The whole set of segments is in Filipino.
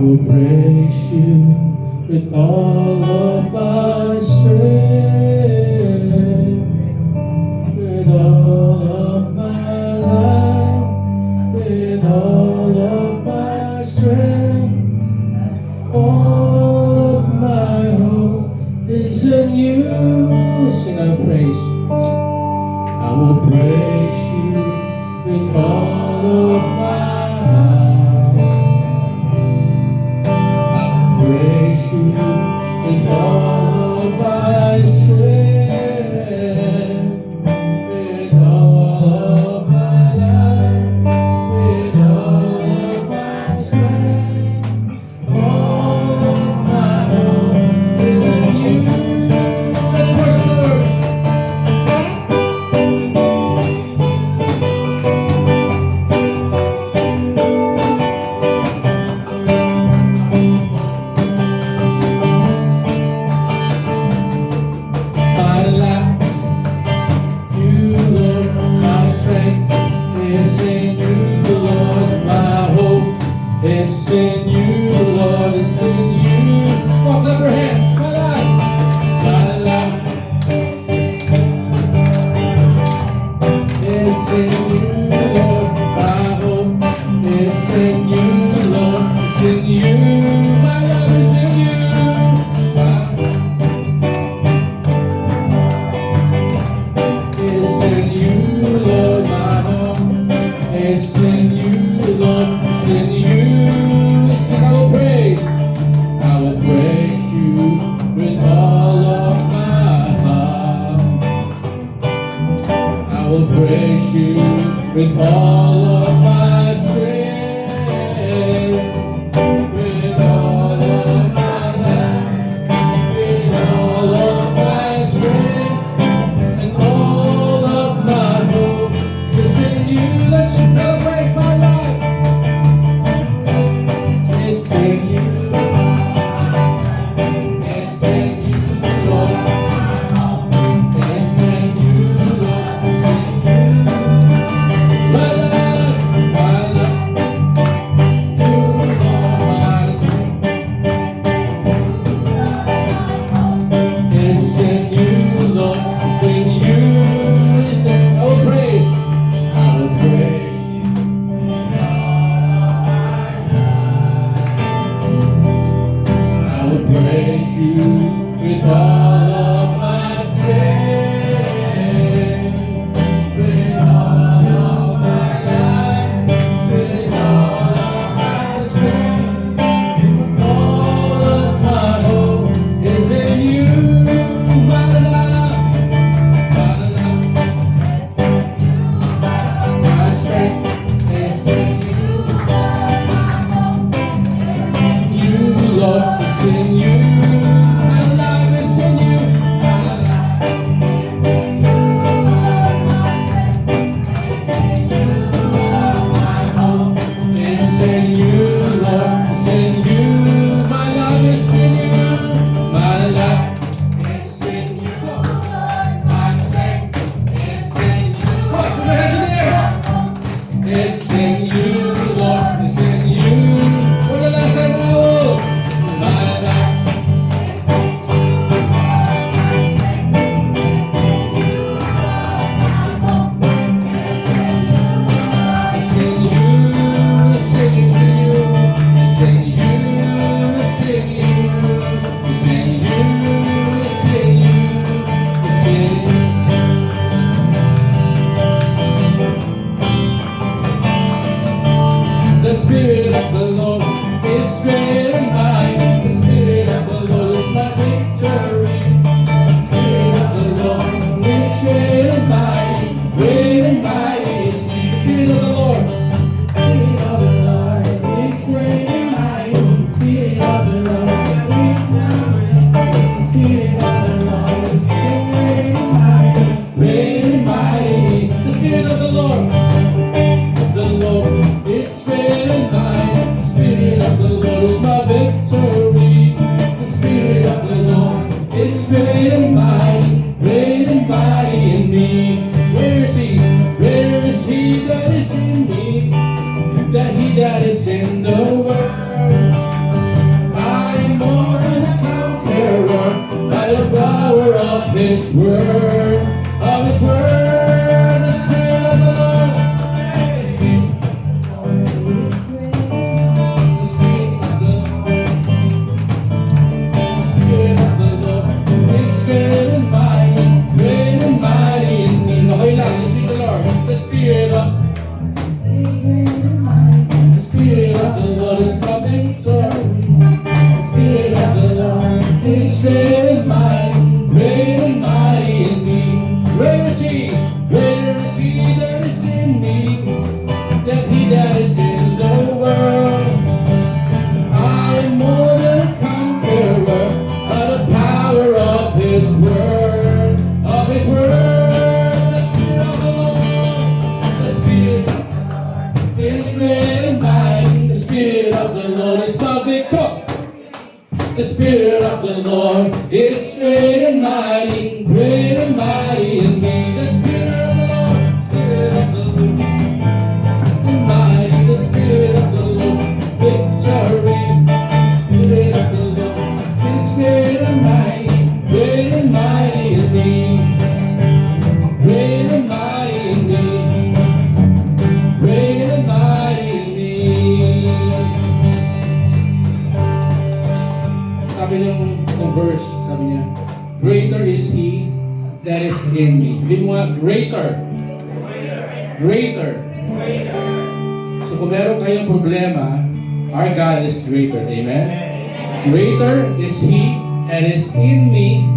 will praise you with all of my strength, with all of my life, with all of my strength. All of my hope is in you. Sing, I praise you. I will praise you with all of my heart. I will praise you with all of my strength, with all of my life, with all of my strength. All of my hope is in you. Let's worship the Lord. My life, you Lord, my strength is in you, Lord. My hope is in you, Lord. It's in you. Come on, clap your hands. My life, is in you, Lord. My hope is in you, Lord. It's in you. My love is in you. It's in you, Lord. My hope is in you, Lord. It's in you. Sing, I will praise. I will praise you with all of my heart. I will praise you with all of my strength, with all of my life, with all of my strength, and all of my hope is in you. Let's celebrate my life. It's in you. It's in you, Lord. It's in you, Lord. It's in you. My life, His word, of His word, the Spirit of the Lord, the Spirit, the Spirit of the Lord, is great and mighty in me. Okay lang, the Spirit of the Lord, the Spirit of the Lord is my victor. The Spirit of the Lord is great and mighty in me. Greater is He that is in me, than he that is in the world. I am more than a conqueror by the power of His word, of His word. The Spirit of the Lord, the Spirit is great and mighty. The Spirit of the Lord is my victor. The Spirit of the Lord is great and mighty in me. The Spirit of the Lord, Spirit of the Lord, and mighty. The Spirit of the Lord, victory. Spirit of the Lord is great and mighty in me. Great and mighty in me. Great and mighty in me. Sabi ng verse, sabi niya, greater is He that is in me. Hindi mo nga, greater. Greater. So kung meron kayong problema, our God is greater. Amen? Greater is He that is in me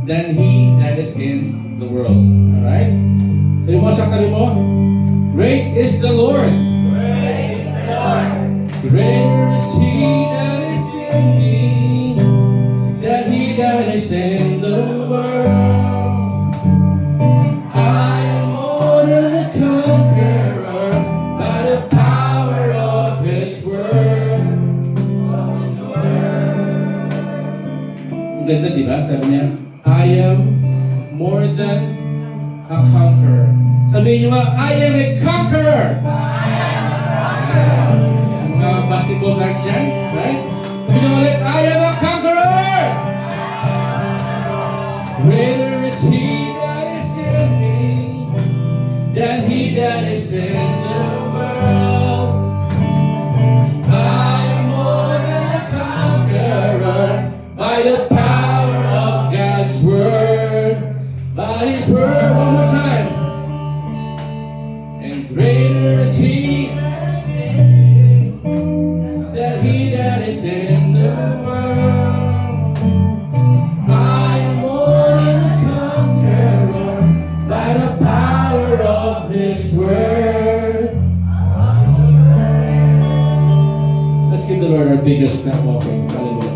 than he that is in the world. Alright? Sabi mo sa tabi mo, great is the Lord. Greater is He that is in me than he that is in the world. I am more than a conqueror by the power of His word. Ang ganda, di ba? Sabi niya, I am more than a conqueror. Sabihin niyo nga, I am a conqueror. Mga basketball fans dyan, right? Sabihin niyo ulit, I am a conqueror. Greater is He that is in me than he that is in the world. I am more than a conqueror by the power of God's word. By His word, one more time. And greater is He than he that is in the world. I am more than a conqueror by the power of His word. Let's give the Lord our biggest clap offering. Hallelujah.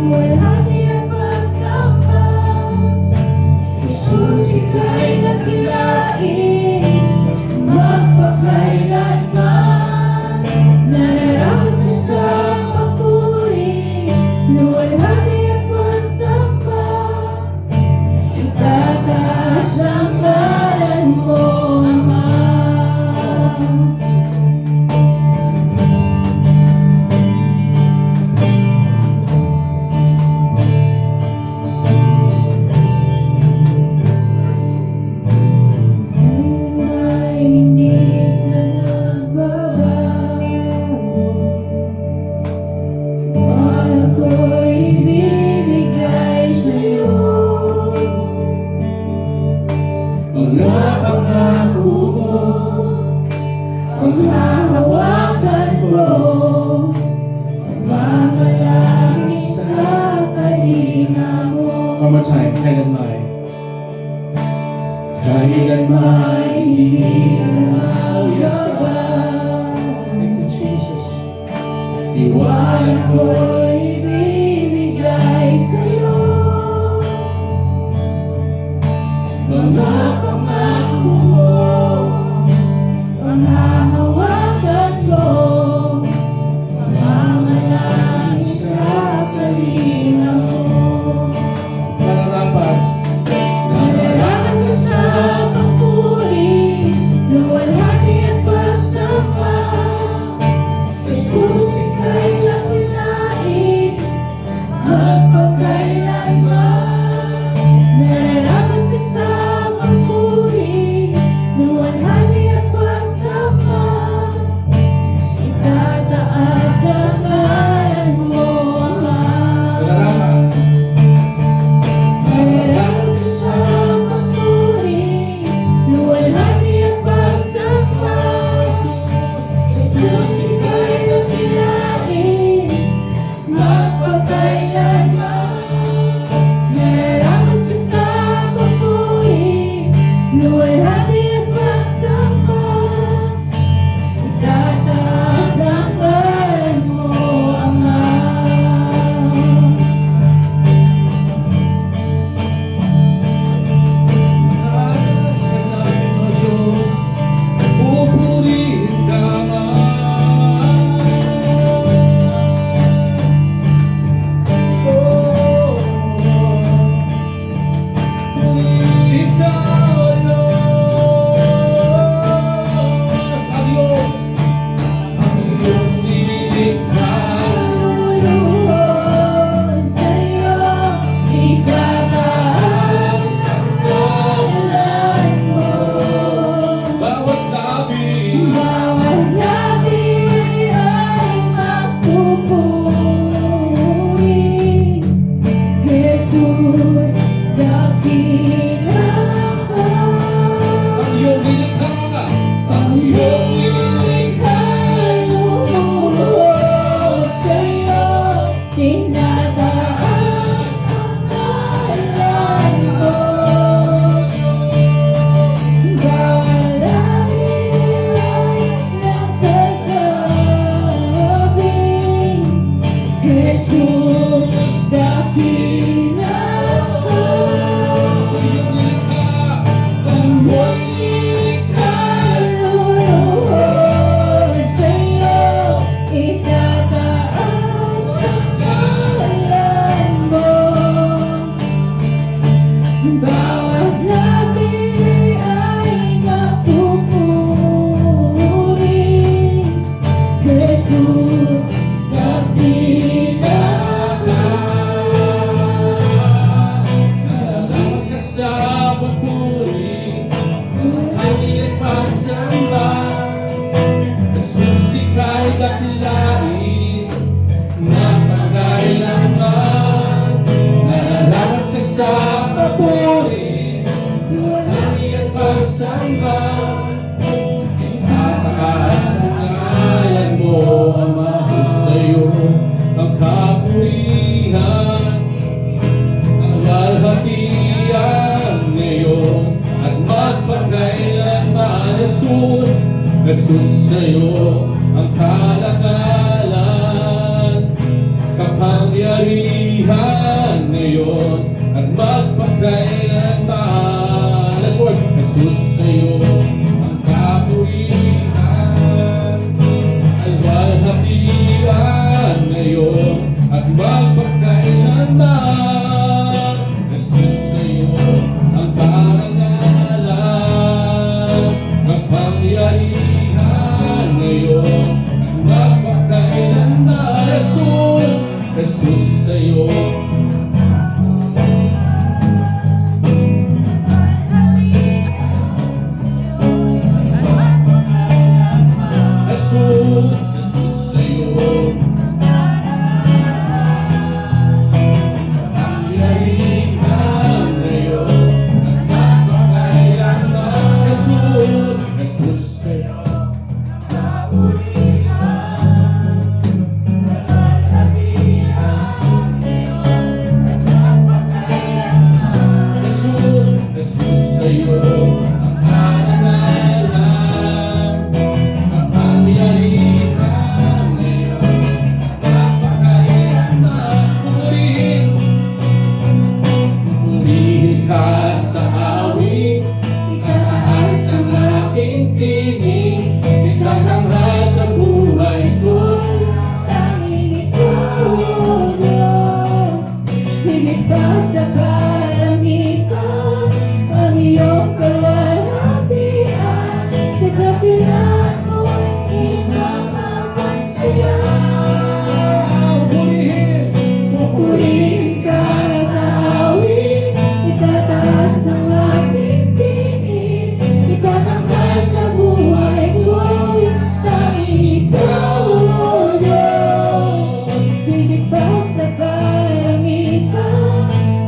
Wala niya pa sa One more time, kailanman. Kailanman hindi Oh yes, God. Thank you, Jesus. Iwanan ko'y ibibigay sa'yo. Mga pangako mo, panghahawakan ko, mamamalangin sa kalinga mo. Nararapat. Nararapat ka sa papuri, luwalhati at pasama. Jesus, ika'y lakilain, magpakailanman. Nararapat ka sa papuri, luwalhati at pasama. Itataas ang ngalan mo, Ama. Nararapat. Nararapat ka sa papuri, luwalhati at pasama. Jesus, ika'y dakilain, magpakailanman. Nararapat ka sa papuri, luwalhati at pasama. Itataas ang ngalan mo, Ama. Taas ka namin, O Diyos, pupurihin ka man. Purihin ka, O Diyos. Ang iyong nilikha. Kaluluwa sa'yo, itataas ang ngalan mo. Bawat labi. Bawat labi ay magpupuri. Jesus, dakila ka. Ang iyong nilikha. Ang iyong nilikha. Kaluluwa sa'yo, tinataas ang ngalan mo. Bawat labi ay nagsasabing, Jesus, dakila ka. Ang iyong nilikha. Ang muling kaluluwa sa'yo, itataas ang ngalan mo. Bawat labi ay magpupuri. Jesus, dakila ka. Nararapat ka sa pagpuri. Ang iyong pagsamba. Jesus, ika'y dakilain. Napakailanman. Nararapat ka sa pagpuri. Ang iyong pagsamba. Itataas ang ngalan mo, Ama. Sa'yo ang kapurihan. Ang walhatian ngayon at magpakailanman. Jesus, Jesus, sa'yo ang karangalan. Kapangyarihan ngayon at magpakailanman. Let's work. Jesus, sa'yo ang kapurihan. Ang walhatian ngayon at magpakailanman. Jesus, sa'yo ang karangalan. Kapangyarihan ngayon at magpakailanman. Jesus, Jesus, sa'yo. Lumikha sa awit, itaas ang aking tinig, itatanghal sa buhay ko. Tanging ikaw, O Diyos. Higit pa sa kalangitan, ang iyong kalwalhatian, kadakilan mo'y di mamapantayan. Pupurihin ka sa awit, itataas ang aking tinig, itatanghal sa buhay ko'y tanging ikaw, O Diyos. Higit pa sa kalangitan,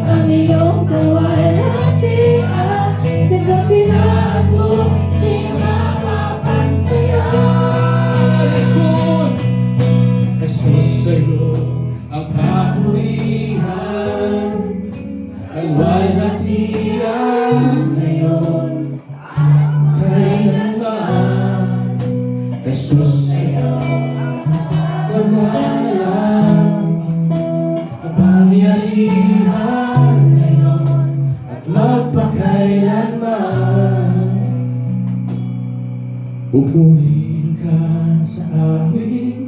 ang iyong kalwalhatian, kadakilan mo di mamapantayan. Jesus, Jesus sa'yo ang kapurihan, kalwalhatian ngayon, kailanman. Jesus sa'yo ang ngalan, kapangyarihan ngayon at magpakailanman. Pupurihin ka sa awit,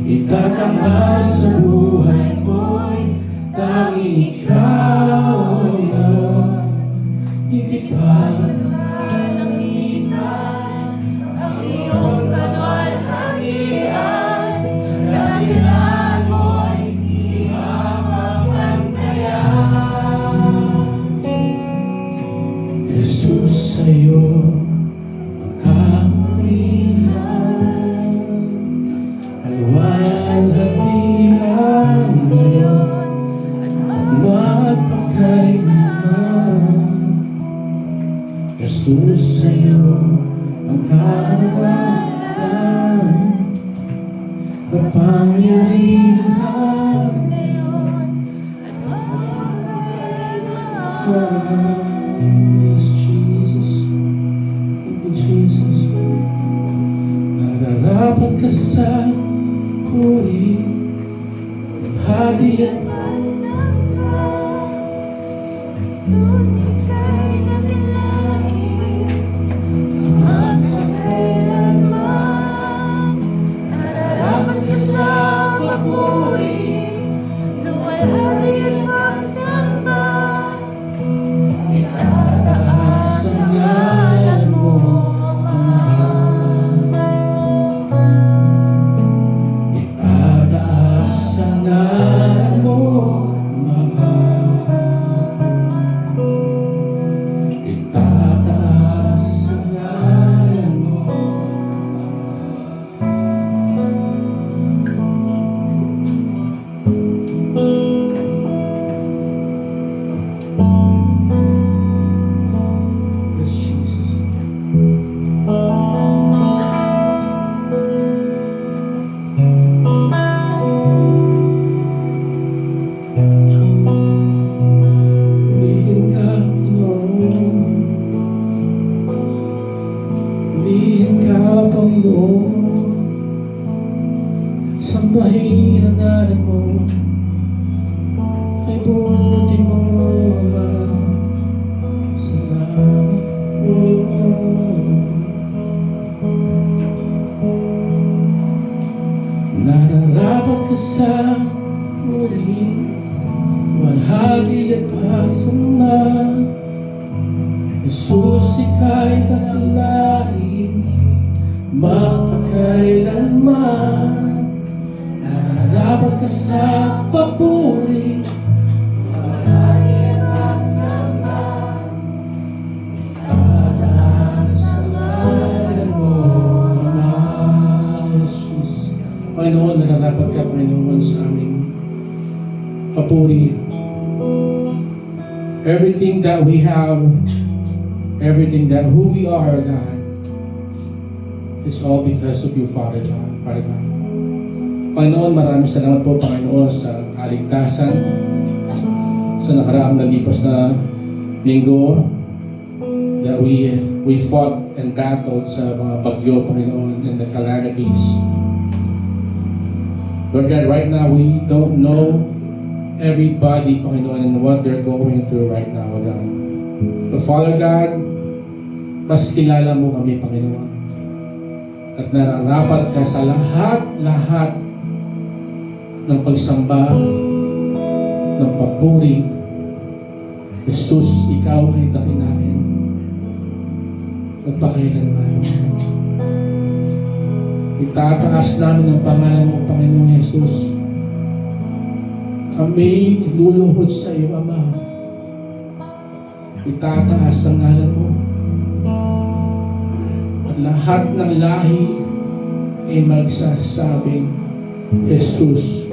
itatanghal sa buhay ko'y tanging ikaw, O Diyos. Higit pa Ang iyong kalwalhatian, kadakilan mo'y di mamapantayan. Jesus sa'yo ang kapurihan, kalwalhatian ngayon at magpakailanman. Jesus sa'yo ang kagalan, kapangyarihan Yes, Jesus. Thank you, Jesus. Nararapat ka sa puri, hati at Jesus, ika'y nakilain, magpakailanman. Nararapat ka sa papuri, luwalhati at pagsamba. Itataas ang ngalan mo, Ama. itataas ang ngalan mo, Ama. Itataas ang ngalan mo. Yes, Jesus. Purihin ka, Panginoon. Purihin ka, Panginoon. Sambahin ang ngalan mo, ay buti mo, Ama. Salamat po. Nararapat ka sa puri, walhati at pagsamba. Jesus, ika'y dakilain, magpakailanman. Nararapat ka sa papuri, Walhati at pagsamba. tataas ang ngalan mo, Ama. Jesus. Panginoon, nararapat ka, Panginoon, sa aming papuri. Everything that we have, everything that who we are, God, is all because of you, Father God. Panginoon, maraming salamat po, Panginoon, sa kaligtasan sa nakaraang nalipas na linggo that we fought and battled sa mga bagyo, Panginoon, and the calamities. Lord God, right now we don't know everybody, Panginoon, and what they're going through right now, O God. But Father God, mas kilala mo kami, Panginoon. At nararapat ka sa lahat ng pagsamba, ng papuri. Jesus, ikaw ay dakinain. Magpakailanman. Itataas namin ang pangalan mo, Panginoon Jesus. Kami luluhod sa iyo, Ama. Itataas ang ngalan mo. At lahat ng lahi ay magsasabing, Jesus,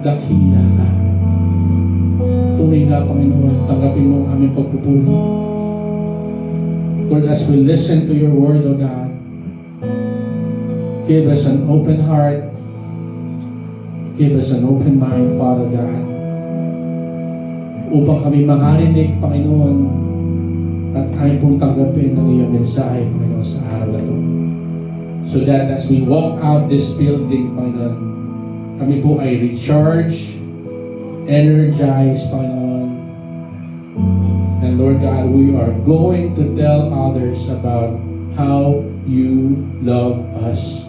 dakila ka. Tunay nga, Panginoon, tanggapin mo ang aming pagpupuli. Lord, as we listen to your word, O God, give us an open heart. Give us an open mind, Father God, upang kami makarinig, Panginoon, at ay pong tanggapin ang iyong mensahe, Panginoon, sa araw na ito. So that as we walk out this building, Panginoon, kami po ay recharged, energized, Panginoon. And Lord God, we are going to tell others about how you love us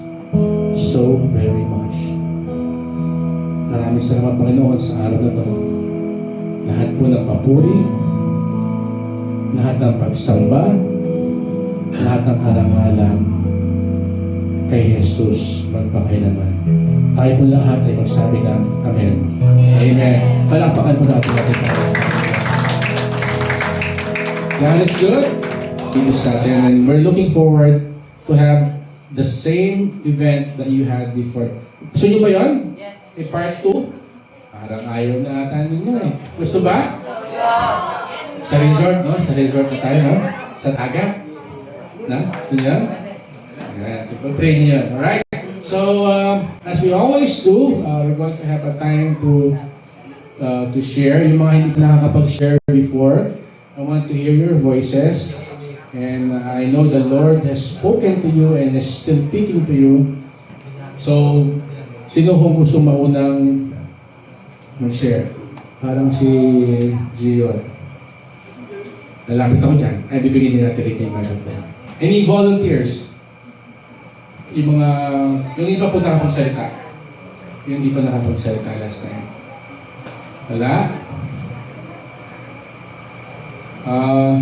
so very much. Maraming salamat, Panginoon, sa araw na ito. Lahat po ng papuri, lahat ng pagsamba, lahat ng karangalan kay Jesus magpakailanman. Tayo po lahat ay magsabi ng Amen. Amen. Palakpakan po natin tayo. God is good. He is natin. And we're looking forward to have the same event that you had before. Gusto nyo ba yun? Yes. Part 2? Parang ayaw na ata ninyo eh. Gusto ba? Sa resort, no? Sa resort na tayo, no? Sa dagat. Na? Gusto nyo? Ayan. So, pag-pray niyo. Alright? So, as we always do, we're going to have a time to share. Yung mga hindi nakakapag-share before, I want to hear your voices. And I know the Lord has spoken to you and is still speaking to you. So, sino kung gusto maunang mag-share? Parang si Gio. Lalapit ako dyan. Ay, bibigyan nila natin yung microphone. Any volunteers? Yung iba po nakapagsalita. Yung hindi pa nakapagsalita last time. Wala?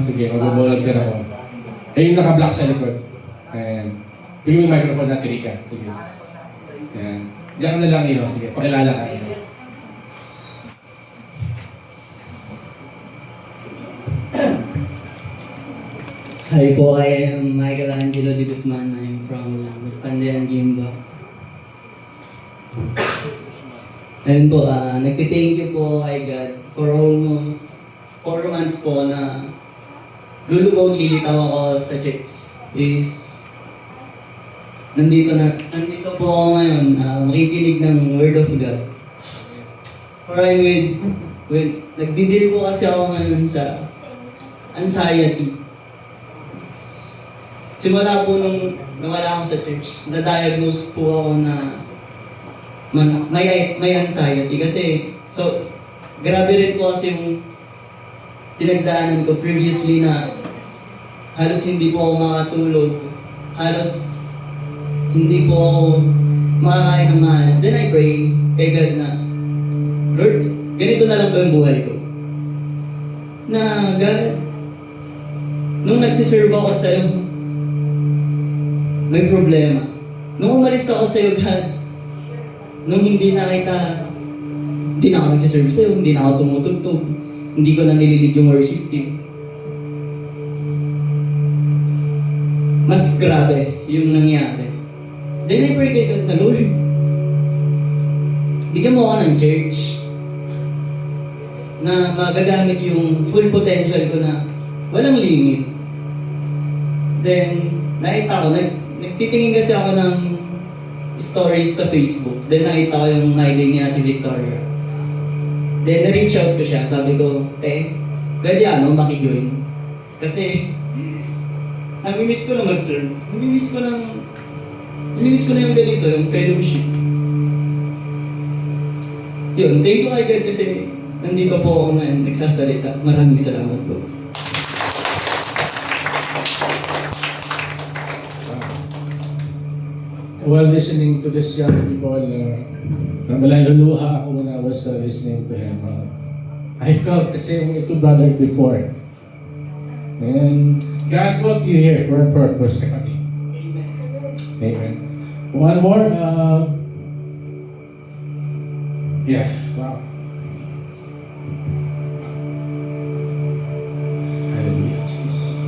Sige, mag-volunteer ako. Yung naka-black sa likod. Ayan. Bigyan mo yung microphone natin, Rika. Sige. Ayan. Diyan ka na lang iyo. Sige, pakilala ka. Hi po, I am Michelangelo de Guzman. I'm from Pandayan, Gimba. Ayun po, nagtithank you po kay God for almost 4 months po na lulubog, lilitaw ako sa church. Nandito po ako ngayon, makikinig ng Word of God. For I'm nagdidil po kasi ako ngayon sa anxiety. Simula po nung nawala ako sa church, na-diagnose po ako na may anxiety kasi grabe rin po kasi yung pinagdaanan ko previously na halos hindi po ako makatulog, halos hindi po ako makakain ng maayos. Then I pray kay God na, Lord, ganito na lang ba yung buhay ko? Na God, nung nagsiserve ako sa'yo, may problema. Nung umalis ako sa'yo, God, nung hindi na ako nagsiserve sa'yo, hindi na ako tumutugtog, hindi ko na nililig yung worship team. Mas grabe yung nangyari. Then I pray kay God na, Lord, bigyan mo ako ng church na magagamit yung full potential ko na walang limit. Then, nakita ko, nagtitingin kasi ako ng stories sa Facebook. Then nakita ko yung highlight ni Ate Victoria. Then na-reach out ko siya. Sabi ko, pwede makijoin. Kasi, namimiss ko na mag-serve. Namimiss ko na yung ganito, yung fellowship. Yun, thank you kay God kasi nandito po ako ngayon nagsasalita. Maraming salamat po. While listening to this young people, namaluluha ako when I was listening to him. I felt the same way to brother before. And God brought you here for a purpose, kapatid. Amen. One more. Yeah, wow. Hallelujah, Jesus.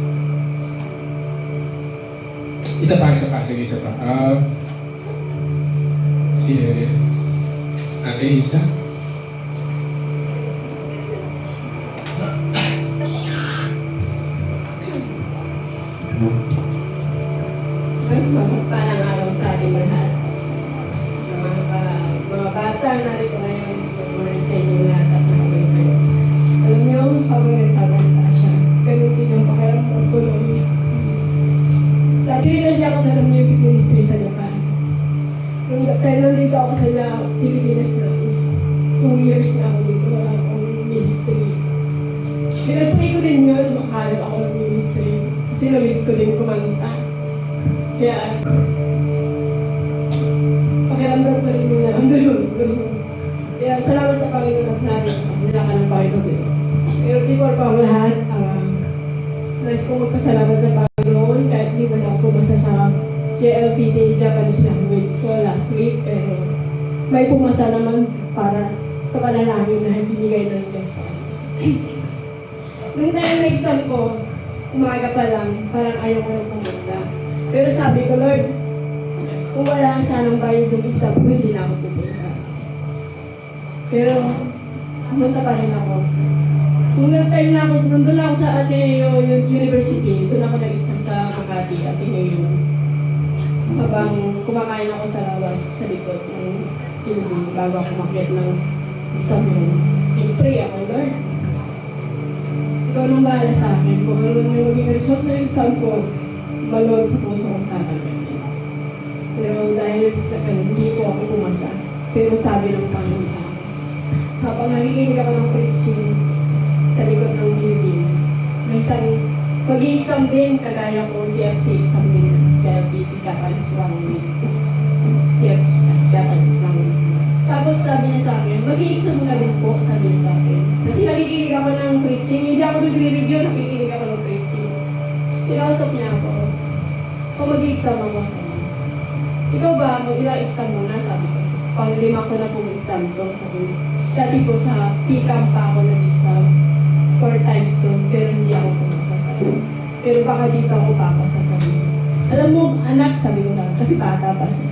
Isa pa. Sige, isa pa. Si Ate Isa. Mapagpalang araw sa ating lahat. Mga bata, narito ngayon. Good morning sa inyo lahat at nakabalik kayo. Alam niyo, habang nagsasalita siya, ganun din yung pakiramdam ko noon. Dati rin na siya ako sa music ministry sa Japan. Nung nandito ako sa Pilipinas na is 2 years na ako dito, wala akong ministry. Pinag-play ko din yun, makahanap ako ng ministry. Kasi na-miss ko din kumanta. Kaya, pakiramdam ko rin yung naramdaman ko. Kaya salamat sa Panginoon at namin. Nila ka ng Panginoon dito. Pero before pa ang lahat, nais kong magpasalamat sa Panginoon kahit di man ako pumasa sa JLPT, Japanese Language School last week. Pero may pumasa naman para sa panalangin na binigay ng Diyos sa akin. Nung time na exam ko, umaga pa lang, parang ayaw ko nang pumunta. Pero sabi ko, Lord, kung wala ang sanang bayad yung exam ko, hindi na ako pupunta. Pero, pumunta pa rin ako. Kung nag-time na ako, nandun na ako sa Ateneo University, doon ako nag-exam sa Makati, Ateneo. Habang kumakain ako sa labas, sa likod ng building, bago ako makiat ng exam room. Nag-pray ako, Lord. Ikaw nang bahala sa akin. Kung ano man yung maging result ng exam ko, maluwag sa puso kong tatanggapin. Pero dahil sa ganun, hindi ko ako pumasa. Pero sabi ng Panginoon sa akin, habang nakikinig ako ng preaching sa likod ng building, may isang mag-i-exam din, kagaya ko, GFT exam din, GFT, Japanese Language. GFT, Japanese Language. Tapos sabi niya sa akin, mag-i-exam ka din po, sabi niya sa akin. Kasi nakikinig ako ng preaching, hindi ako nagre-review, nakikinig ako ng preaching. Pinausap niya ako, kung mag-i-exam ako, sabi niya. Ikaw ba, mag-ilang exam mo na, sabi ko. Pang-5 ko na pong exam to, sabi niya. Dati po sa PCAM pa ako nag-exam, 4 times to, pero hindi ako pumasa, sabi niya. Pero baka dito ako papasa, sabi niya. Alam mo, anak, sabi ko lang, kasi bata pa siya.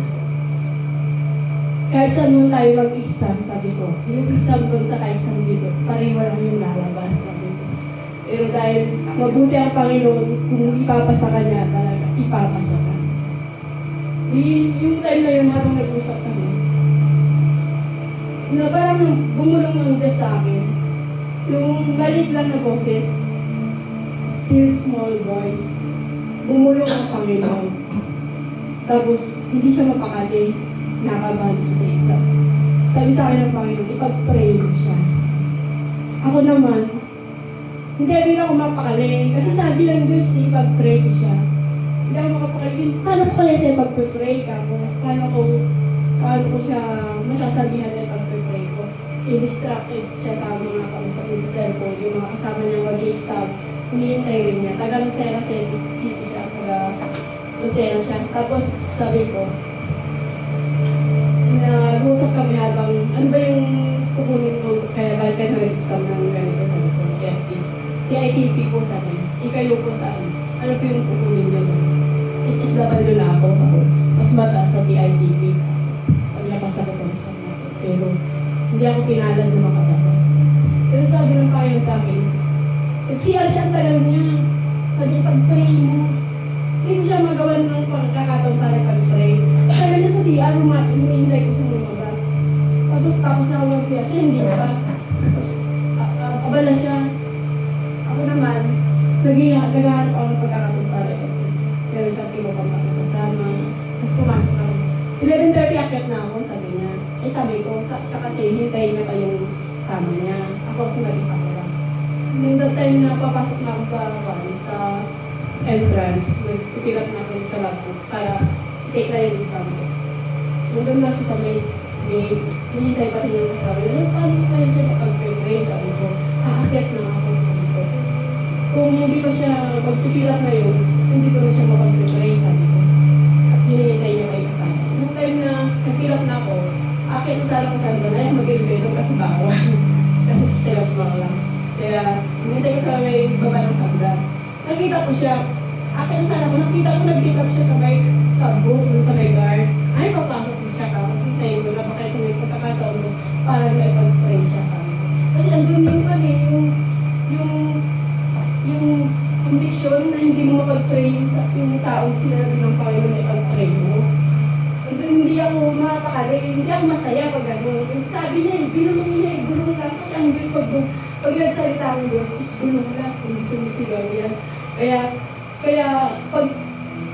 Kahit saan mo tayo mag-exam, sabi ko, yung exam doon sa ka-exam dito, pareho lang yung lalabas, sabi ko. Pero dahil mabuti ang Panginoon, kung ipapasa ka niya talaga, ipapasa ka. Yung time na yun, habang nag-usap kami, na parang bumulong ang Diyos sa akin, yung maliit lang na boses, still small voice, bumulong ang Panginoon. Tapos, hindi siya mapakali, nakabahan siya sa isa. Sabi sa akin ng Panginoon, ipag-pray mo siya. Ako naman, hindi rin ako mapakali. Kasi sabi ng Diyos, ipag-pray ko siya. Hindi ako makapakali. Paano ko kaya siya ipag-pray ka ko? Paano ko siya masasabihan na ipag-pray ko? I-distracted siya sa mga kausap niya sa cellphone. Yung mga kasama niya mag-exam, hinihintay rin niya. Taga Lucena City siya, taga Lucena siya. Tapos sabi ko, nag-uusap kami habang, ano ba yung kukunin ko, kaya bakit ka nag-exam ng ganito, sabi ko, JFT. PITP po sabi, ikayo po sa ano po yung kukunin nyo sabi. Is-laban na ako, mas mataas sa PITP. Paglabas ako ito sa moto. Pero, hindi ako pinalad na makabasa. Pero sabi ng Panginoon sa akin, nag-CR siya ang tagal niya. Sabi niya, pag-pray mo. Hindi ko siya magawa ng pagkakataon para pag-pray. Kaya na sa CR, hinihintay ko siya lumabas. Tapos na ako mag-CR siya, hindi pa. Tapos, abala siya. Ako naman, naghahanap ako ng pagkakataon para ito. Pero siya pinukontak na kasama. Tapos pumasok na ako. 11:30 akyat na ako, sabi niya. Eh sabi ko, siya kasi hintayin niya pa yung kasama niya. Ako kasi mag-isa ko lang. Then that time na papasok na ako sa entrance, nagpipilat na ako sa lab ko para i-take na yung exam ko. Nandun lang siya sa may gate, hihintay pa rin yung kasama niya. Ano, paano kaya siya makapag-pray? Sabi ko, aakyat na ako, sabi ko. Kung hindi pa siya magpipilat na yun, hindi ko na siya makapag-pray, sabi ko. At hinihintay niya may kasama. Nung time na nagpilat na ako, aakyat na sana ko sa doon, ay mag-elevator kasi bawal. Kasi sila lang. Kaya, hinihintay ko sa may baba ng hagdan. Nakita ko siya, aakyat na sana ako, nagkita ko siya sa may tabbo, dun sa may guard. Ay, papasok ko siya ka, hintayin ko na baka ito may pagkakataon ko para may pag-pray siya sa akin. Kasi andun yung yung conviction na hindi mo mapag-pray yung taong sinabi ng Panginoon na ipag-pray mo. Hindi ako makakali, hindi ako masaya pag gano'n. Yung sabi niya, binulong niya, gulong lang. Kasi ang Diyos, pag nagsalita ang Diyos, is gulong lang, hindi sumisigaw niya. Kaya pag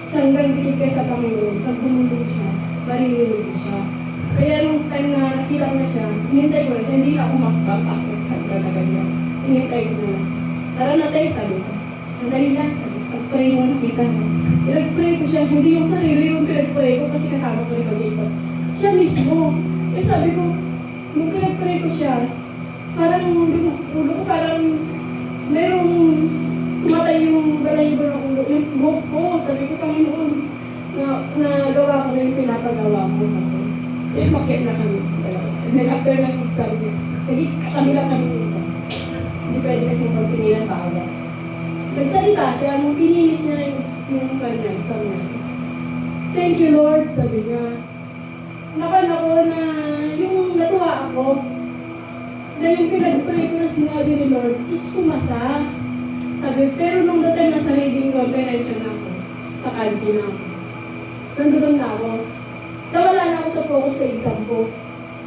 sanggang dikit kayo sa Panginoon, pag bumundong siya, maririnig mo siya. Kaya nung time na nakita ko na siya, hinintay ko na siya, hindi na ako makapag-akit sa talaga niya. Hinintay ko na lang siya. Tara na tayo, sabi siya. Andali lang, pag-pray mo, nakita mo. Pinag-pray ko siya, hindi yung sarili yung pinag-pray ko kasi kasama ko rin mag-isa. Siya mismo. Eh sabi ko, nung pinag-pray ko siya, parang yung ulo ko, parang merong tumatay yung balahibo ng ulo, yung buhok ko. Sabi ko, Panginoon, nagawa ko na yung pinapagawa mo na ko. Eh, makit na kami. And then after nag-exam, kami lang kami nito. Hindi pwede kasi magpingilan pa ako. Nagsalita siya, nung pininis niya na yung kanya, exam niya. Thank you, Lord, sabi niya. Nakala ko na yung natuwa ako, na yung pinag-pray ko na sinabi ni Lord is pumasa. Sabi, pero nung that time nasa reading comprehension na ako, sa kanji na ako, nandun na ako. Nawala na ako sa focus sa exam ko.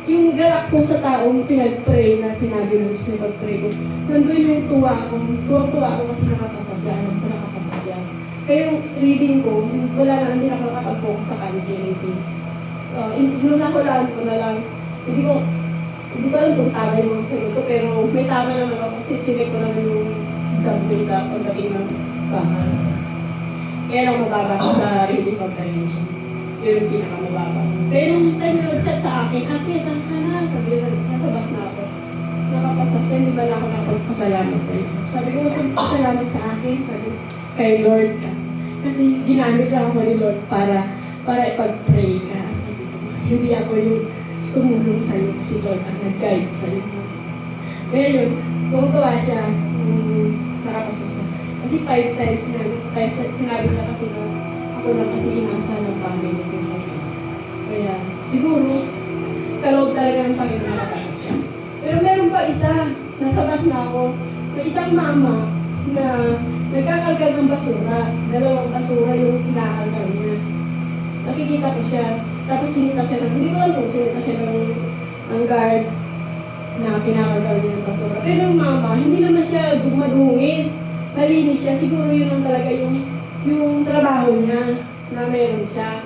Yung galak ko sa taong pinag-pray na sinabi ng siya pag-pray ko, nandun yung tuwa ko. Tuwang-tuwa ako kasi nakapasa siya. Alam ko nakapasa siya. Kaya yung reading ko, wala na, hindi na ako nakapag-focus sa kanji reading. Inunahulaan ko na lang. Hindi ko alam kung tama yung mga sagot ko, pero may tama naman ako kasi tinig ko naman yung exam ko sa pagdating ng bahay. Kaya lang mababa ko sa reading comprehension. Yun yung pinakamababa. Pero yung time na nag-chat sa akin, ate, saan ka na? Sabi na, nasa bus na ako. Nakapasa siya, hindi ba na ako nakapagpasalamat sa exam? Sabi ko, magpasalamat sa akin. Sabi ko, kay Lord ka. Kasi ginamit lang ako ni Lord para ipag-pray ka. Sabi ko, hindi ako yung tumulong sa'yo, si Lord ang nag-guide sa'yo. Kaya yun, tumutuwa siya, nakapasa siya. Kasi 5 times sinabi niya kasi na ako lang kasi inasa ng family ko sa kanya. Kaya siguro, kaloob talaga ng Panginoon nakapasa siya. Pero meron pa isa, nasa bus na ako, may isang mama na nagkakalkal ng basura. 2 basura yung kinakalkal niya. Nakikita ko siya, tapos sinita siya hindi ko alam kung sinita siya ng guard na kinakalkal niya ng basura. Pero yung mama, hindi naman siya madungis. Malinis siya. Siguro yun lang talaga yung trabaho niya na meron siya.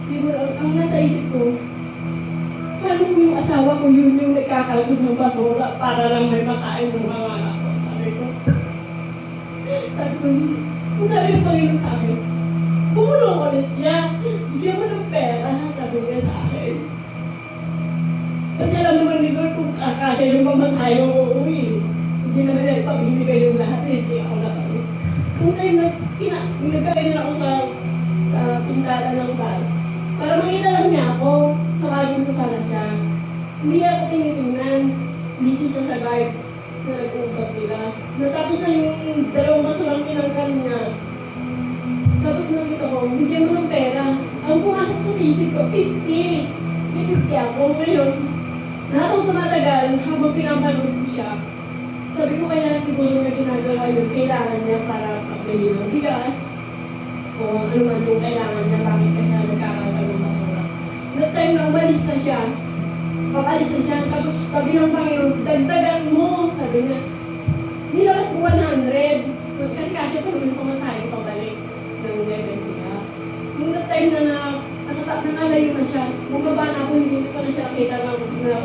Siguro, ang nasa isip ko, paano ko yung asawa ko yun yung nagkakalkal ng basura para lang may makain ng mga anak ko. Sabi ko, kung sabi ng Panginoon sa akin, bumulong ulit siya. Bigyan mo ng pera, sabi niya sa akin. Kasi alam naman ni Lord kung kakasya yung mamasahe ko uuwi. Hindi naman yan, pabibigay yung lahat, hindi ako nakali. Kung time na pinagkagay nila ako sa pintana ng bus, para makita lang niya ako, tawagin ko sana siya. Hindi ako tinitingnan, busy siya sa guard na nag-uusap sila. Natapos na yung 2 basurang kinangkan niya. Tapos nakita ko, bigyan mo ng pera. Ang pumasok sa isip ko, 50. May 50 ako. Ngayon, nakatong tumatagal habang pinapanood ko siya. Sabi ko kaya siguro na ginagawa yun, kailangan niya para pagbili ng bigas. O ano man yung kailangan niya, bakit ka siya nagkakalkal ng basura. That time na umalis na siya, papalis na siya, tapos sabi ng Panginoon, dagdagan mo, sabi niya. Nilabas ko 100, kasi kasi pa naman pumasahe ko pabalik ng Nueva Ecija. Nung that time na nangalayo na siya. Bumaba na ako, hindi pa na siya nakita na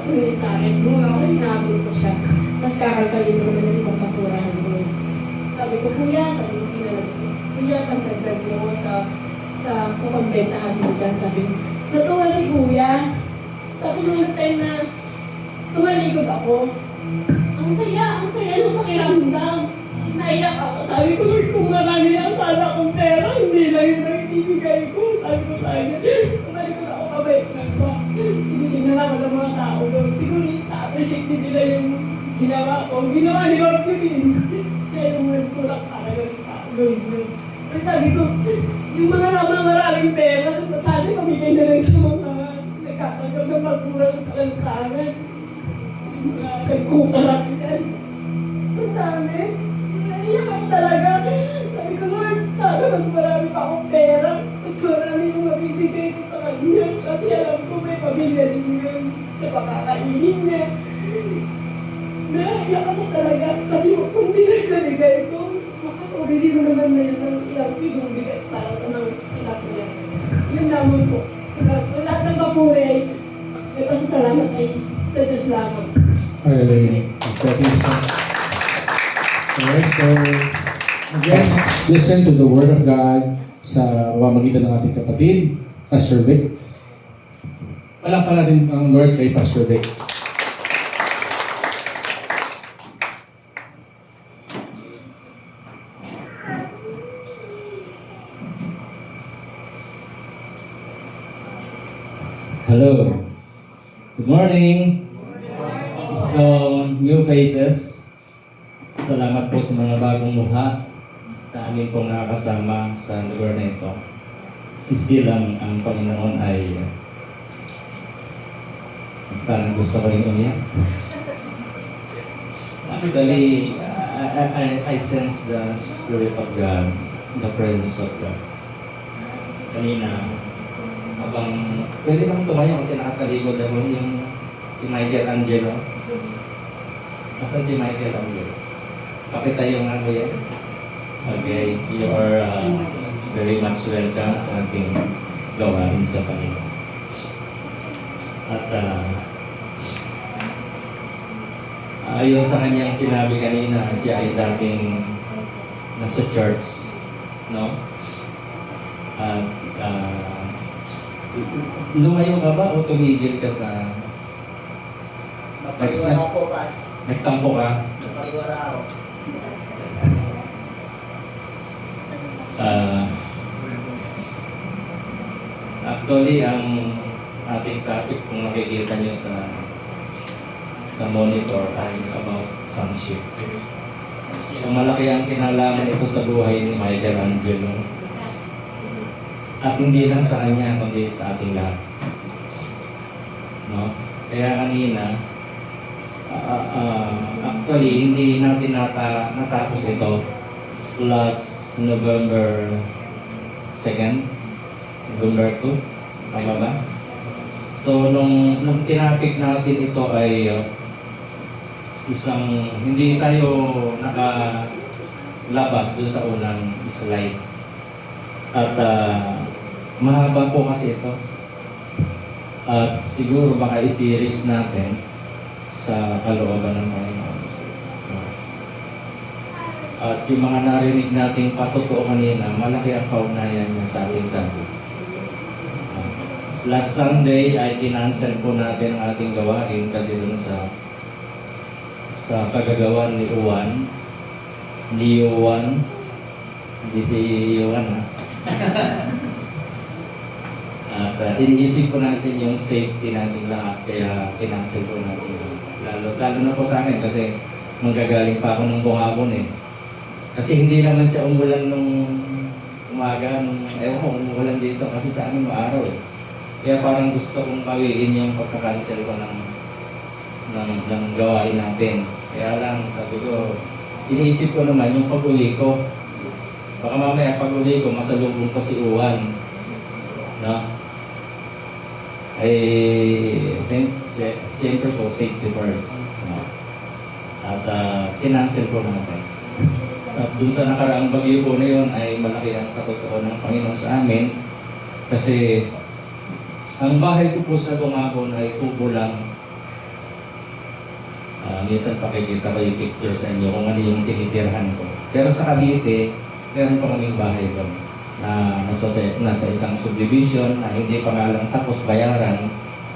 tumingin sa akin. Bumaba ako, hinabol ko siya. Tapos kakalkalin ko naman yung basurahan ko. Sabi ko, kuya, sabi ko, pinalagay ko. Kuya, pagdagdag mo sa kupagbentahan mo dyan. Sabi ko, natuwa si kuya. Tapos nung time na tumalikod ako, ang saya ng pakiramdam. Naiyak ako. Sabi ko, Lord, kung marami lang sana akong pera, hindi lang yung nagbibigay ko. Sabi ko sa kanya, tumalikod ako, kabait na ito. Tinitingnan ako ng mga tao doon. Siguro na-appreciate din nila yung ginawa ko. Ginawa ni Lord ko din. Siya yung nagtulak para gawin yun. Kasi sabi ko, yung mga maraming pera, sana pamigay na lang sa mga nagkakagaw ng basura sa lansangan. Yung mga nagkukurat yan. Ang dami. Naiyak ako talaga. Sabi ko, Lord, sana mas marami pa akong pera. Mas marami yung mabibigay ko sa kanya. Kasi alam ko may pamilya din yun na pakakainin niya. Naiyak ako talaga. Kasi kung binigay ko, makakabili ko naman na yun ng ilang kilong bigas para sa mga anak niya. Yun naman po. Lahat ng papuri, may pasasalamat ay sa Diyos lamang. Hallelujah. That is alright, so again, listen to the Word of God sa pamamagitan ng ating kapatid, Pastor Vic. Palakpan natin ang Lord kay Pastor Vic. Hello. Good morning. So, new faces. Salamat po sa mga bagong mukha na amin pong nakakasama sa lugar na ito. Still ang Panginoon ay parang gusto ko rin umiyak. Actually, I sense the Spirit of God, the presence of God. Kanina, habang pwede bang tumayo kasi nakatalikod ako yung si Michael Angelo. Asan si Michael Angelo? Pakitayo nga ko yan. Okay, you are very much welcome sa ating gawain sa Panginoon. At ayon sa kanyang sinabi kanina, siya ay dating nasa church, no? At lumayo ka ba o tumigil ka sa... Napaliwara ako, Pas. Nagtampo ka? Napaliwara ako. Actually, ang ating topic, kung nakikita nyo sa monitor, ay about sonship. So malaki ang kinalaman ito sa buhay ni Michael Angelo. At hindi lang sa kanya, kundi sa ating lahat. No? Kaya kanina, actually, hindi natin natapos ito last November 2nd, November 2, tama ba? So, nung tinapik natin ito ay isang, hindi tayo nakalabas doon sa unang slide. At mahaba po kasi ito. At siguro baka i-series natin sa kalooban ng Panginoon. At yung mga narinig nating patotoo kanina, malaki ang kaugnayan niya sa ating topic. Last Sunday ay kinansel po natin ang ating gawain kasi dun sa kagagawan ni Juan. Ni Juan. Hindi si Juan, ha? At iniisip po natin yung safety natin lahat, kaya kinansel po natin. Lalo na po sa akin kasi manggagaling pa ako ng buhapon eh. Kasi hindi naman siya umulan nung umaga, ewan ko, umulan dito kasi sa amin maaraw eh. Kaya parang gusto kong bawiin yung pagkakancel ko ng gawain natin. Kaya lang, sabi ko, iniisip ko naman yung pag-uli ko. Baka mamaya pag-uli ko, masalubong ko si Juan. No? Eh, siyempre po, safety first. No? At kinancel ko natin. At dun sa nakaraang bagyo po na yun ay malaki ang katotoo ng Panginoon sa amin kasi Ang bahay ko po sa Bungabon ay kubo lang. Minsan pakikita ko yung picture sa inyo kung ano yung tinitirhan ko. Pero sa Cavite, meron pa kaming bahay doon na nasa isang subdivision na hindi pa nga lang tapos bayaran.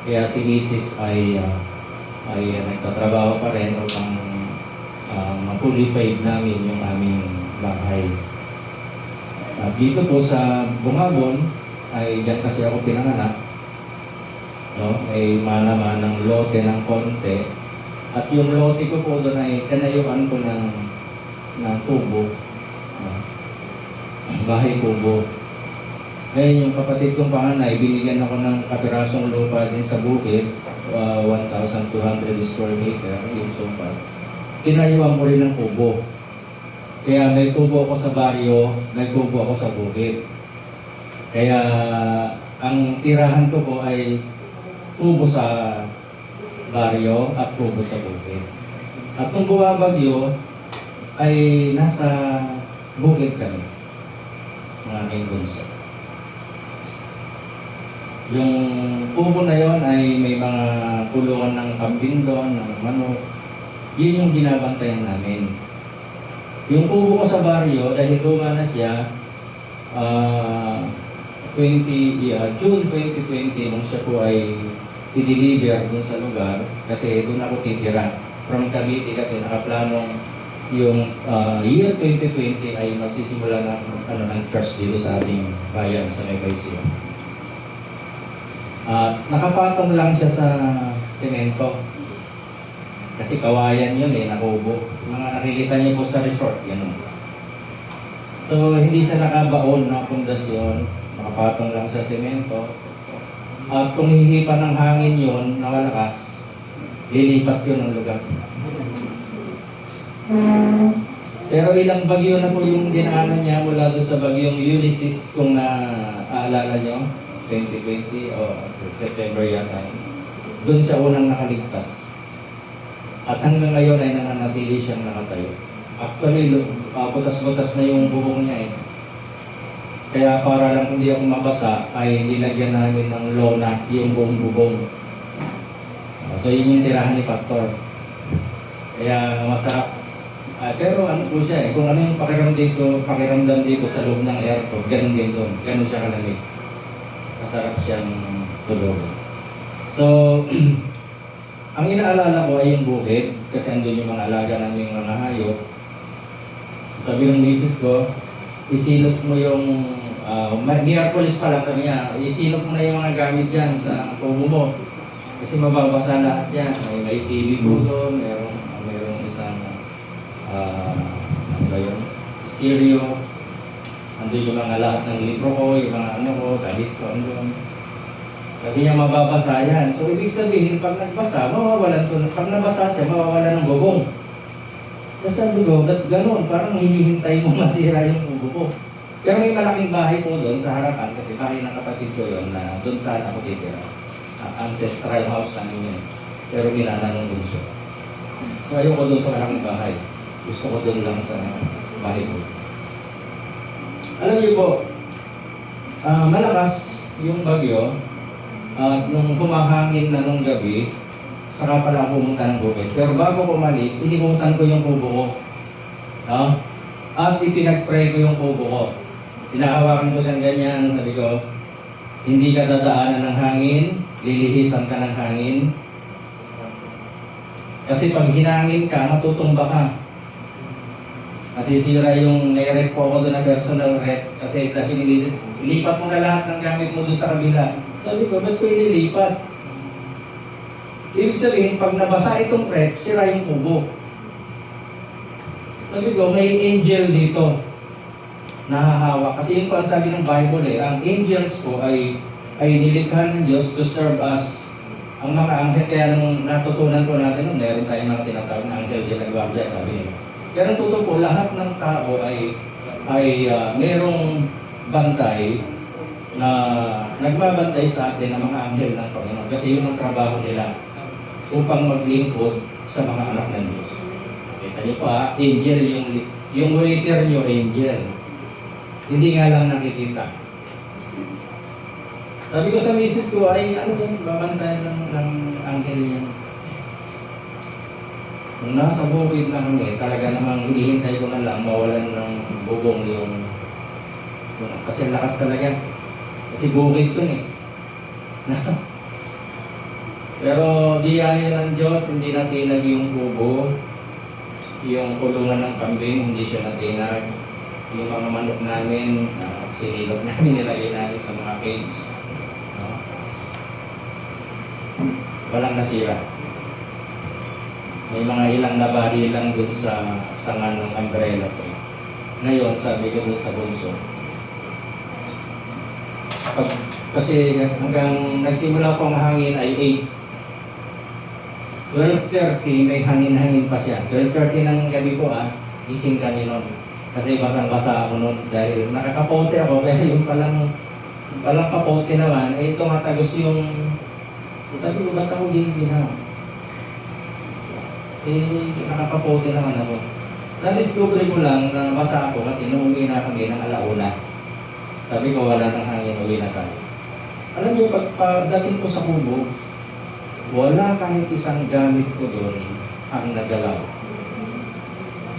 Kaya si Mrs. ay nagtatrabaho pa rin upang ma-fully paid namin yung aming bahay. At dito po sa Bungabon, ay dyan kasi ako pinanganak. No? May mana-manang lote ng konti. At yung lote ko po doon ay kanayuan ko ng kubo. Bahay kubo. Ngayon yung kapatid kong panganay, binigyan ako ng kapirasong lupa din sa bukid, 1,200 square meter, yung sumpa. Kinayuan ko rin ng kubo. Kaya may kubo ako sa baryo, may kubo ako sa bukid. Kaya ang tirahan ko po ay kubo sa baryo at kubo sa bukid. At nung bumabagyo, ay nasa bukid kami, ng aming bunso. Yung kubo na yon ay may mga kulungan ng kambing doon, ng manok. Yun yung binabantayan namin. Yung kubo ko sa baryo, dahil luma na siya, June 2020, nung siya po ay i-deliver dun sa lugar, kasi doon ako titira. From Cavite kasi nakaplanong yung year 2020 ay magsisimula ng church dito sa ating bayan sa Nueva nakapatong lang siya sa semento. Kasi kawayan yun nakubo. Mga nakikita niyo po sa resort, ganun. So, hindi siya nakabaon na pundasyon, nakapatong lang sa semento. At kung hihipan ng hangin yun, na malakas, lilipat yun ng lugar. Pero ilang bagyo na po yung dinaanan niya mula doon sa bagyong Ulysses, kung naaalala nyo, 2020 o September yata. Doon siya unang nakaligtas. At hanggang ngayon ay nananatili siyang nakatayo. Actually, butas-butas na yung bubong niya Kaya para lang hindi ako mabasa, ay nilagyan namin ng lona yung buong bubong. So yun yung tirahan ni Pastor. Kaya masarap. Pero ano po siya kung ano yung pakiramdam dito sa loob ng airport, ganun din doon. Ganun siya kalamig. Masarap siyang tulog. So, ang inaalala ko ay yung bukid, kasi andun yung mga alaga namin mga hayop. Sabi ng misis ko, isilot mo yung, Miyerkules pa lang kami niya, isilot mo na yung mga gamit dyan sa kubo mo. Kasi mababasa lahat yan. May TV po doon, mayroong isang, ano ba yun? Stereo. Andun yung mga lahat ng libro ko, yung mga ano ko, galit ko, andun. Sabi niya mababasa yan. So ibig sabihin, pag nagbasa, mawawalan to. Pag nabasa siya, mawawalan ng bubong. Kasi sabi ko, gano'n, parang hinihintay mo masira yung kubo ko. Pero may malaking bahay po doon sa harapan, kasi bahay ng kapatid ko yun, na doon saan ako titira. Ancestral house namin yun. Pero ginana ng bunso. So ayoko doon sa malaking bahay. Gusto ko doon lang sa bahay ko. Alam niyo po, malakas yung bagyo. At nung humahangin na nung gabi, saka pala ako pumunta ng bukid. Pero bago ko umalis, inimutan ko yung kubo ko. No? At ipinag-pray ko yung kubo ko. Pinahawakan ko siyang ganyan, sabi ko, hindi ka dadaanan ng hangin, lilihisan ka ng hangin. Kasi pag hinangin ka, matutumba ka. Nasisira yung nai-rep po ako doon na personal rep. Kasi sabi ni Mrs., ilipat mo na lahat ng gamit mo doon sa kabila. Sabi ko, ba't ko ililipat? Ibig sabihin, pag nabasa itong rep, sira yung kubo. Sabi ko, may angel dito. Nahahawa. Kasi yun po ang sabi ng Bible ang angels po ay nilikha ng Diyos to serve us. Ang mga anghel, kaya nung natutunan po natin, meron tayong mga tinatawag na anghel de la guardia, sabi niya. Pero ang totoo po, lahat ng tao ay merong bantay na nagbabantay sa atin ng mga anghel ng Panginoon. Kasi yun ang trabaho nila upang maglingkod sa mga anak ng Diyos. Kita niyo pa, angel, yung waiter niyo, angel. Hindi nga lang nakikita. Sabi ko sa misis ko, ay ano yan, babantayan ng anghel yan. Nung nasa bukid na kami, talaga namang hinihintay ko na lang mawalan ng bubong yung kasi lakas talaga. Kasi bukid ko eh. Pero biyaya ng Diyos, hindi natinag yung kubo, yung kulungan ng kambing, hindi siya natinag. Yung mga manok namin, sinilog namin, nilagay namin sa mga cage. No? Walang nasira. May mga ilang nabari lang dun sa sanga ng umbrella tree. Ngayon, sabi ko dun sa bunso, kasi hanggang nagsimula po ang hangin ay 8. 12:30, may hangin-hangin pa siya. 12:30 ng gabi po gising kami nun. Kasi basang-basa ako nun dahil nakakapote ako, pero yung palang kapote naman, ay tumatagos yung, sabi ko, ba't ako ginawa? Nakakapote naman ako. Na-discover ko lang na basa ako kasi nung uwi na kami ng alauna. Sabi ko, wala nang hangin, uwi na tayo. Alam niyo, pagdating ko sa kubo, wala kahit isang gamit ko doon ang nagalaw.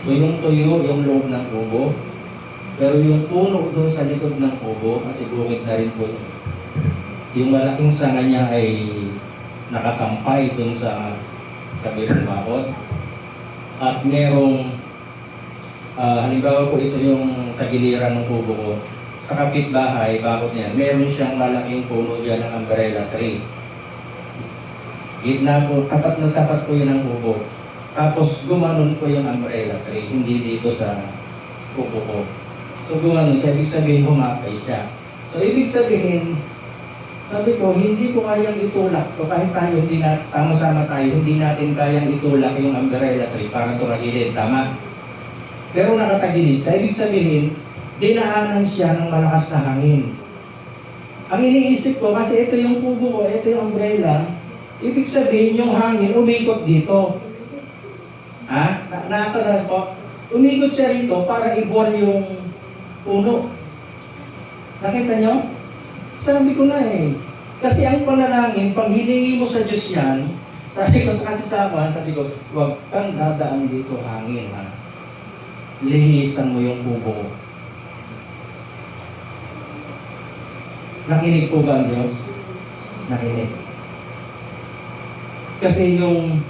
Tuyong-tuyo yung loob ng kubo, pero yung puno doon sa likod ng kubo, kasi bukid na rin po, yung malaking sanga niya ay nakasampay doon sa kabilang bakod. At merong, halimbawa po ito yung tagiliran ng kubo ko, sa kapitbahay, bakod niya, meron siyang malaking puno dyan ng umbrella tree. Gitna po, tapat na tapat po yun ang kubo. Tapos gumanon po yung umbrella tree, hindi dito sa kubo ko. So gumanon siya, ibig sabihin humakay siya. So ibig sabihin, sabi ko, hindi ko kayang itulak. O kahit tayo, hindi natin, sama-sama tayo, hindi natin kayang itulak yung umbrella tree para tumagilid, tama? Pero nakatagilid siya, ibig sabihin, dinaanan siya ng malakas na hangin. Ang iniisip ko, kasi ito yung kubo ko, ito yung umbrella, ibig sabihin yung hangin umikot dito. Nakakalaman po, umikot siya rito para i-ball yung puno. Nakita nyo? Sabi ko na eh. Kasi ang panalangin, pag hiningi mo sa Diyos yan, sabi ko kasi sa akin, sabi ko, huwag kang dadaan dito hangin. Lihisan mo yung kubo ko. Nakinig po ba ang Diyos? Nakinig. Kasi yung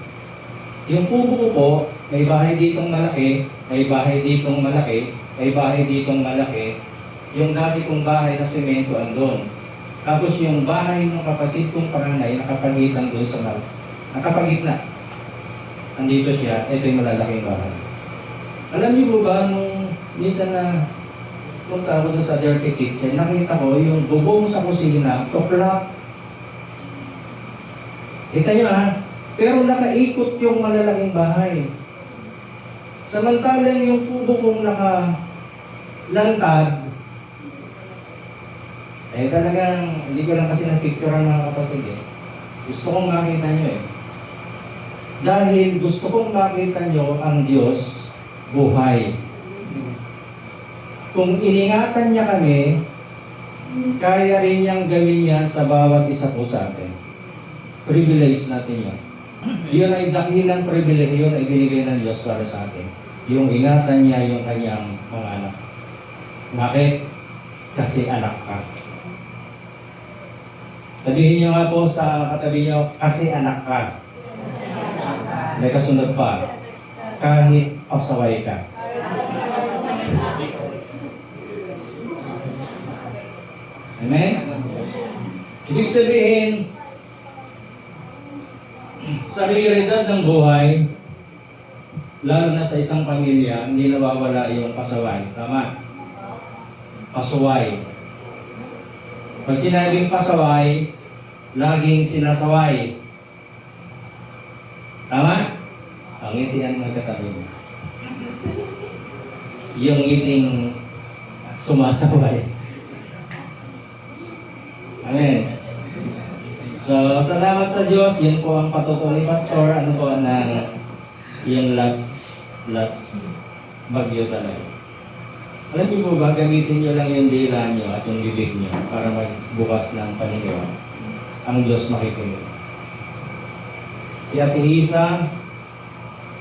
kubo ko po, may bahay ditong malaki, may bahay ditong malaki, may bahay ditong malaki. Yung dati kong bahay na semento andun. Tapos yung bahay ng kapatid kong panganay, nakapagitan doon sa nakapagitna. Andito siya, ito yung malalaking bahay. Alam niyo po ba, nung minsan na punta ako doon sa Dirty Kitchen, nakita ko yung bubong sa kusina, tuklap. Kita niyo pero nakaikot yung malalaking bahay. Samantalang yung kubo kong nakalantad, talagang, hindi ko lang kasi napicturean mga kapatid Gusto kong makita nyo Dahil gusto kong makita nyo ang Diyos buhay. Kung iningatan niya kami, kaya rin niyang gawin yan sa bawat isa po sa atin. Privilege natin yan. Yun ay dakilang privilege, yun ay binigay ng Diyos para sa atin. Yung ingatan niya yung kanyang mga anak. Bakit? Kasi anak ka. Sabihin niyo nga po sa katabi niyo, kasi anak ka. May kasunod pa, kahit pasaway ka. Amen? Ibig sabihin, sa realidad ng buhay, lalo na sa isang pamilya, hindi nawawala yung pasaway. Tama? Pasaway. Pag sinabing pasaway, laging sinasaway. Tama? Ang ngitian ng katabi mo. Yung ngiting sumasaway. Amen. So, salamat sa Diyos. Yan po ang patutuloy ni Pastor. Ano po yung last bagyo talaga. Alam niyo po ba, gamitin niyo lang yung dila niyo at yung bibig niyo para magbukas ng paningin. Ang Diyos makikinig. Si Ate Isa,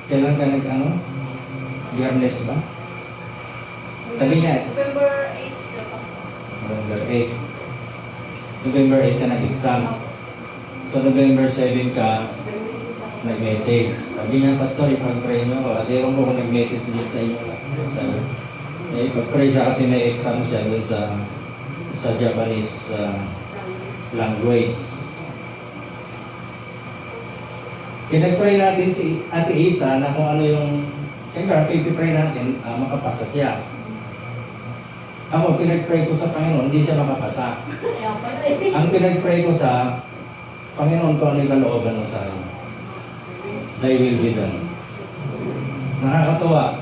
kailan ka Biyernes ba? Sabi niya, November 8 sila pa. November 8. November 8 ka nag-exam. So November 7 ka, nag-message. Sabi niya, Pastor, ipag-pray niyo ako. At ewan ko kung nag-message din sa inyo. Ipag-pray siya kasi may exam siya doon sa Japanese language. Pinag-pray natin si Ate Isa na kung ano yung, siyempre, pipipray natin, makapasa siya. Ako, pinag-pray ko sa Panginoon, hindi siya makapasa. Kaya pala eh. Ang pinag-pray ko sa Panginoon ko ano yung kalooban mo sa akin. Thy will be done. Nakakatuwa.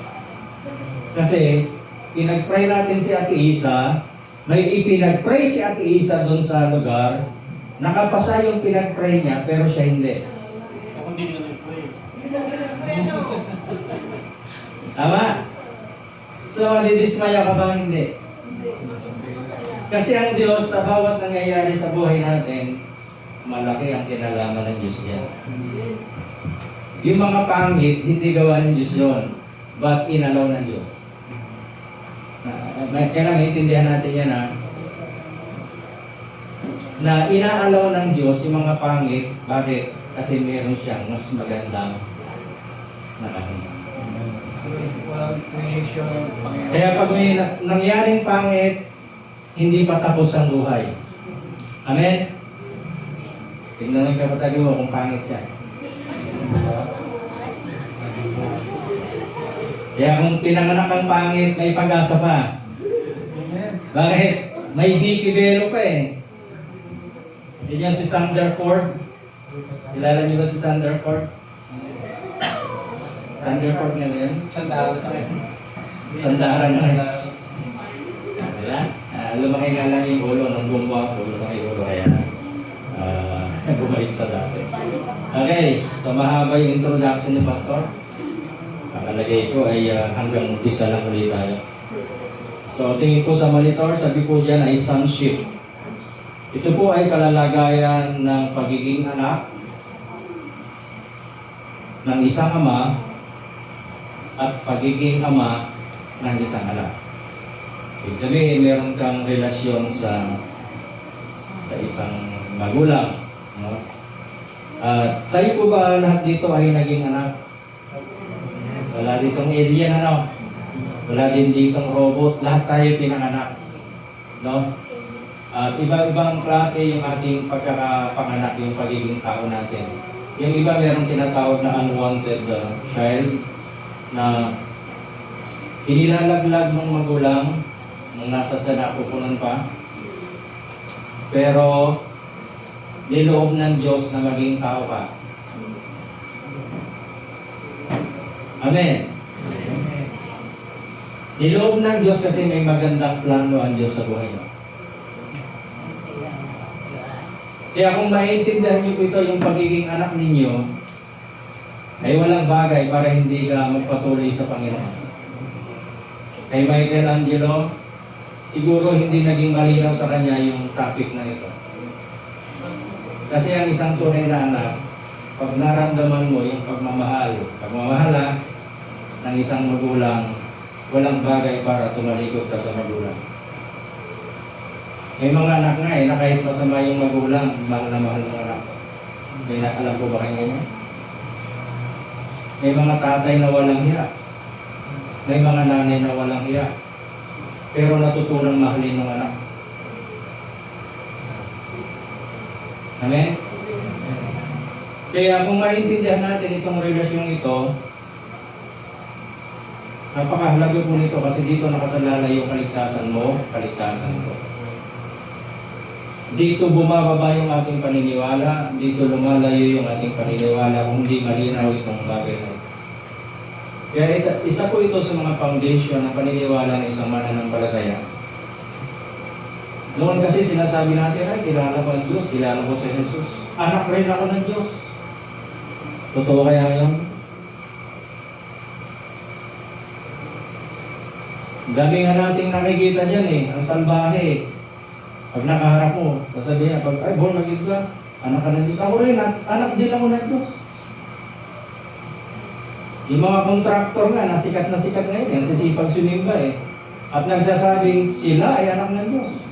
Kasi, pinag-pray natin si Ate Isa, may ipinag-pray si Ate Isa doon sa lugar, nakapasa yung pinag-pray niya, pero siya hindi. Ako hindi nila nag-pray. Tama? So, nidismaya ka ba? Hindi. Kasi ang Diyos, sa bawat nangyayari sa buhay natin, malaki ang kinalaman ng Diyos niya. Yung mga pangit, hindi gawa ng Diyos yun, but inalaw ng Diyos. Kailangan maintindihan natin yan na inaalaw ng Diyos yung mga pangit. Bakit? Kasi meron siyang mas magandang nakahinga. Walang creation ng Panginoon. Kaya pag may nangyaring pangit, hindi pa tapos ang buhay. Amen? Tignan mo yung kapatid mo kung pangit siya. Kaya kung pinanganak ang pangit, may pag-asa pa. Bakit? May bikibelo pa eh. Yan yung si Sanderford. Kilala niyo ba si Sanderford? Sanderford nga ba yan? Sandaran sa akin. Sandaran nga yan. Diba? Lumaki nga lang yung ulo ng bumwa ko. Lumaki yung ulo kaya bumalik sa dati. Okay, so mahaba yung introduction ni Pastor. Nakalagay ko ay hanggang umpisa lang ulit tayo. So tingin ko sa monitor, sabi ko dyan ay sonship. Ito po ay kalalagayan ng pagiging anak ng isang ama at pagiging ama ng isang anak. Ibig sabihin, meron kang relasyon sa isang magulang. No? Tayo po ba lahat dito ay naging anak? Wala ditong alien, ano? Wala din ditong robot. Lahat tayo pinanganak. No? At iba-ibang klase yung ating pagkakapanganak, yung pagiging tao natin. Yung iba merong tinatawag na unwanted child na inilalaglag ng magulang nung nasa sanapupunan pa. Pero niloob ng Diyos na maging tao ka. Amen. Niloob ng Diyos kasi may magandang plano ang Diyos sa buhay mo. Kaya kung maintindihan niyo po ito, yung pagiging anak ninyo, ay walang bagay para hindi ka magpatuloy sa Panginoon. Kay Michelangelo, siguro hindi naging malinaw sa kanya yung topic na ito. Kasi ang isang tunay na anak, pag naramdaman mo yung pagmamahala ng isang magulang, walang bagay para tumalikod ka sa magulang. May mga anak nga na kahit masama yung magulang, mahal na mahal ng anak. May alam po ba kayo ganyan? May mga tatay na walang hiya. May mga nanay na walang hiya. Pero natutunang mahalin ng anak. Amen? Kaya kung maintindihan natin itong relasyon ito, napakahalaga po nito kasi dito nakasalalay yung kaligtasan mo, kaligtasan ko. Dito bumababa yung ating paniniwala, dito lumalayo yung ating paniniwala kung hindi malinaw itong bagay na ito. Kaya isa po ito sa mga foundation ng paniniwala ng isang mananampalataya. Noon kasi sinasabi natin, ay kilala ko ang Diyos, kilala ko si Jesus. Anak rin ako ng Diyos. Totoo kaya yun? Ang dami nga nating nakikita dyan eh, ang salbahe. Pag nakaharap mo, sasabihin, pag, ay, born again ka, anak ka ng Diyos. Ako rin, anak din ako ng Diyos. Yung mga kontraktor nga, na sikat ngayon, nagsisipag sumimba eh. At nagsasabing sila ay anak ng Diyos.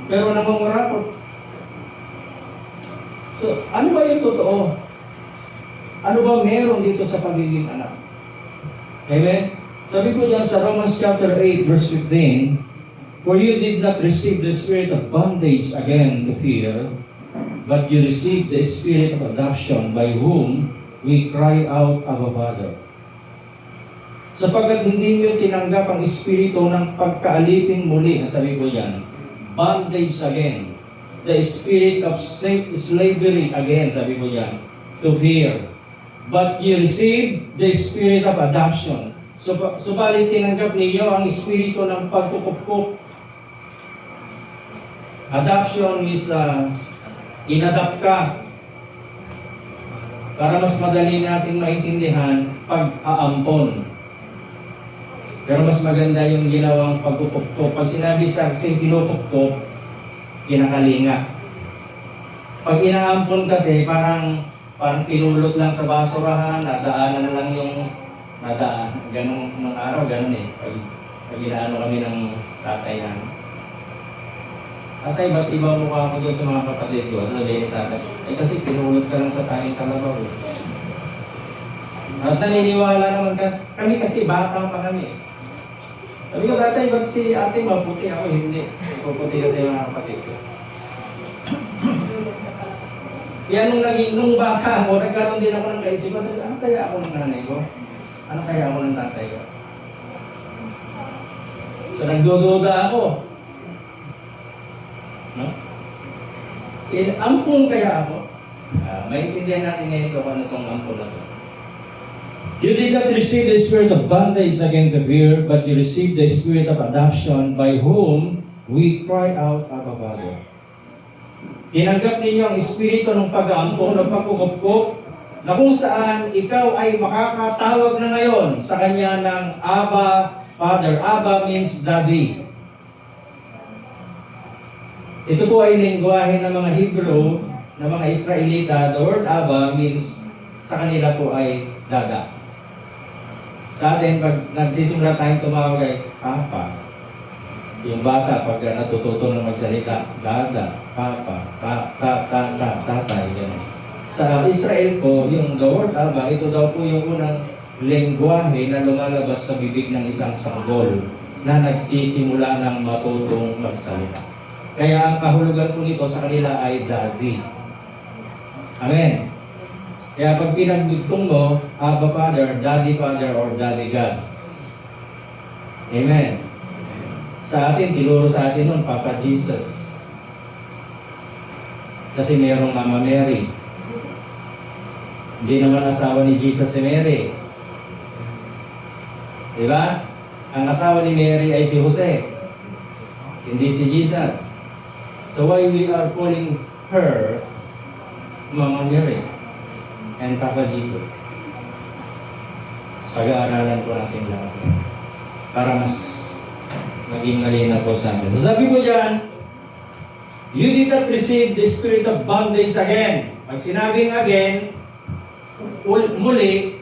Pero nangungurakot. So, ano ba yung totoo? Ano ba meron dito sa pagiging anak? Amen? Sabi ko dyan sa Romans chapter 8 verse 15, for you did not receive the spirit of bondage again to fear, but you received the spirit of adoption by whom we cry out, Abba Father. Sapagkat hindi nyo tinanggap ang espiritu ng pagkaalipin muli, ang sabi ko dyan, bondage again. The spirit of slavery again, sabi ko dyan, to fear. But you received the spirit of adoption. Subalit tinanggap ninyo ang espiritu ng pagkukupkup. Adoption is inadapt ka. Para mas madali nating maintindihan, pag-aampon. Pero mas maganda yung ginawang pagkukupkup. Pag sinabi sa kasing kinukupkup, kinakalinga. Pag inaampon kasi, parang pinulot lang sa basurahan, nadaanan lang yung ganun ng araw, ganun eh. Pag inaano kami ng tatay namin. Tatay, ba't iba mukha ako doon sa mga kapatid ko? Sabihin ni tatay, eh kasi pinulot ka lang sa tayong kalabaw. At naniniwala naman kami kasi bata pa kami. Sabi ko, tatay, ba't si ate maputi? Ako hindi. Puputi kasi yung mga kapatid ko. Kaya nung baka ako, nagkaroon din ako ng kaisipan, sabi, ano kaya ako ng nanay ko? Ano kaya ako ng tatay ko? So nagdududa ako. No? Ampun kaya ako? Maintindihan natin ngayon kung ano itong ampun na ito. You did not receive the spirit of bondage again to fear, but you received the spirit of adoption by whom we cry out, Abba Father. Tinanggap ninyo ang espiritu ng pag-aampon o pagkukupkup na kung saan ikaw ay makakatawag na ngayon sa Kanya ng Abba Father. Abba means Daddy. Ito po ay lengguwahe ng mga Hebrew, ng mga Israelita. The word Abba means sa kanila po ay Dada. Sa atin, pag nagsisimula tayong tumawag ay Papa. Yung bata, pag natututo ng magsalita, Dada, Papa, Tatay, gano'n. Sa Israel po, yung the word Abba, ito daw po yung unang lengguwahe na lumalabas sa bibig ng isang sanggol na nagsisimula ng matutong magsalita. Kaya ang kahulugan po nito sa kanila ay Daddy. Amen. Kaya pag pinagdugtong mo, Abba Father, Daddy Father, or Daddy God. Amen. Sa atin, tinuro sa atin nun, Papa Jesus. Kasi mayroong Mama Mary. Hindi naman asawa ni Jesus si Mary. Diba? Ang asawa ni Mary ay si Jose. Hindi si Jesus. So why we are calling her Mama Mary and Papa Jesus? Pag-aaralan po natin lahat. Para mas maging malinaw po sa amin. Sabi ko dyan, you did not receive the spirit of bondage again. Pag sinabing again, muli,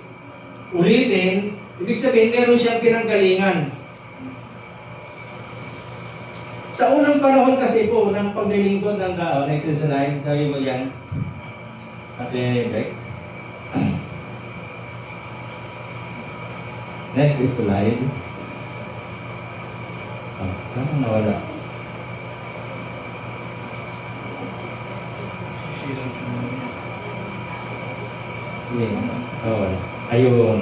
ulitin, ibig sabihin meron siyang pinanggalingan. Sa unang panahon kasi po, ng paglilingkod ng tao, next slide, sabi mo yan, Ate Beck. Next slide. Parang nawala. Nawala. Ayun.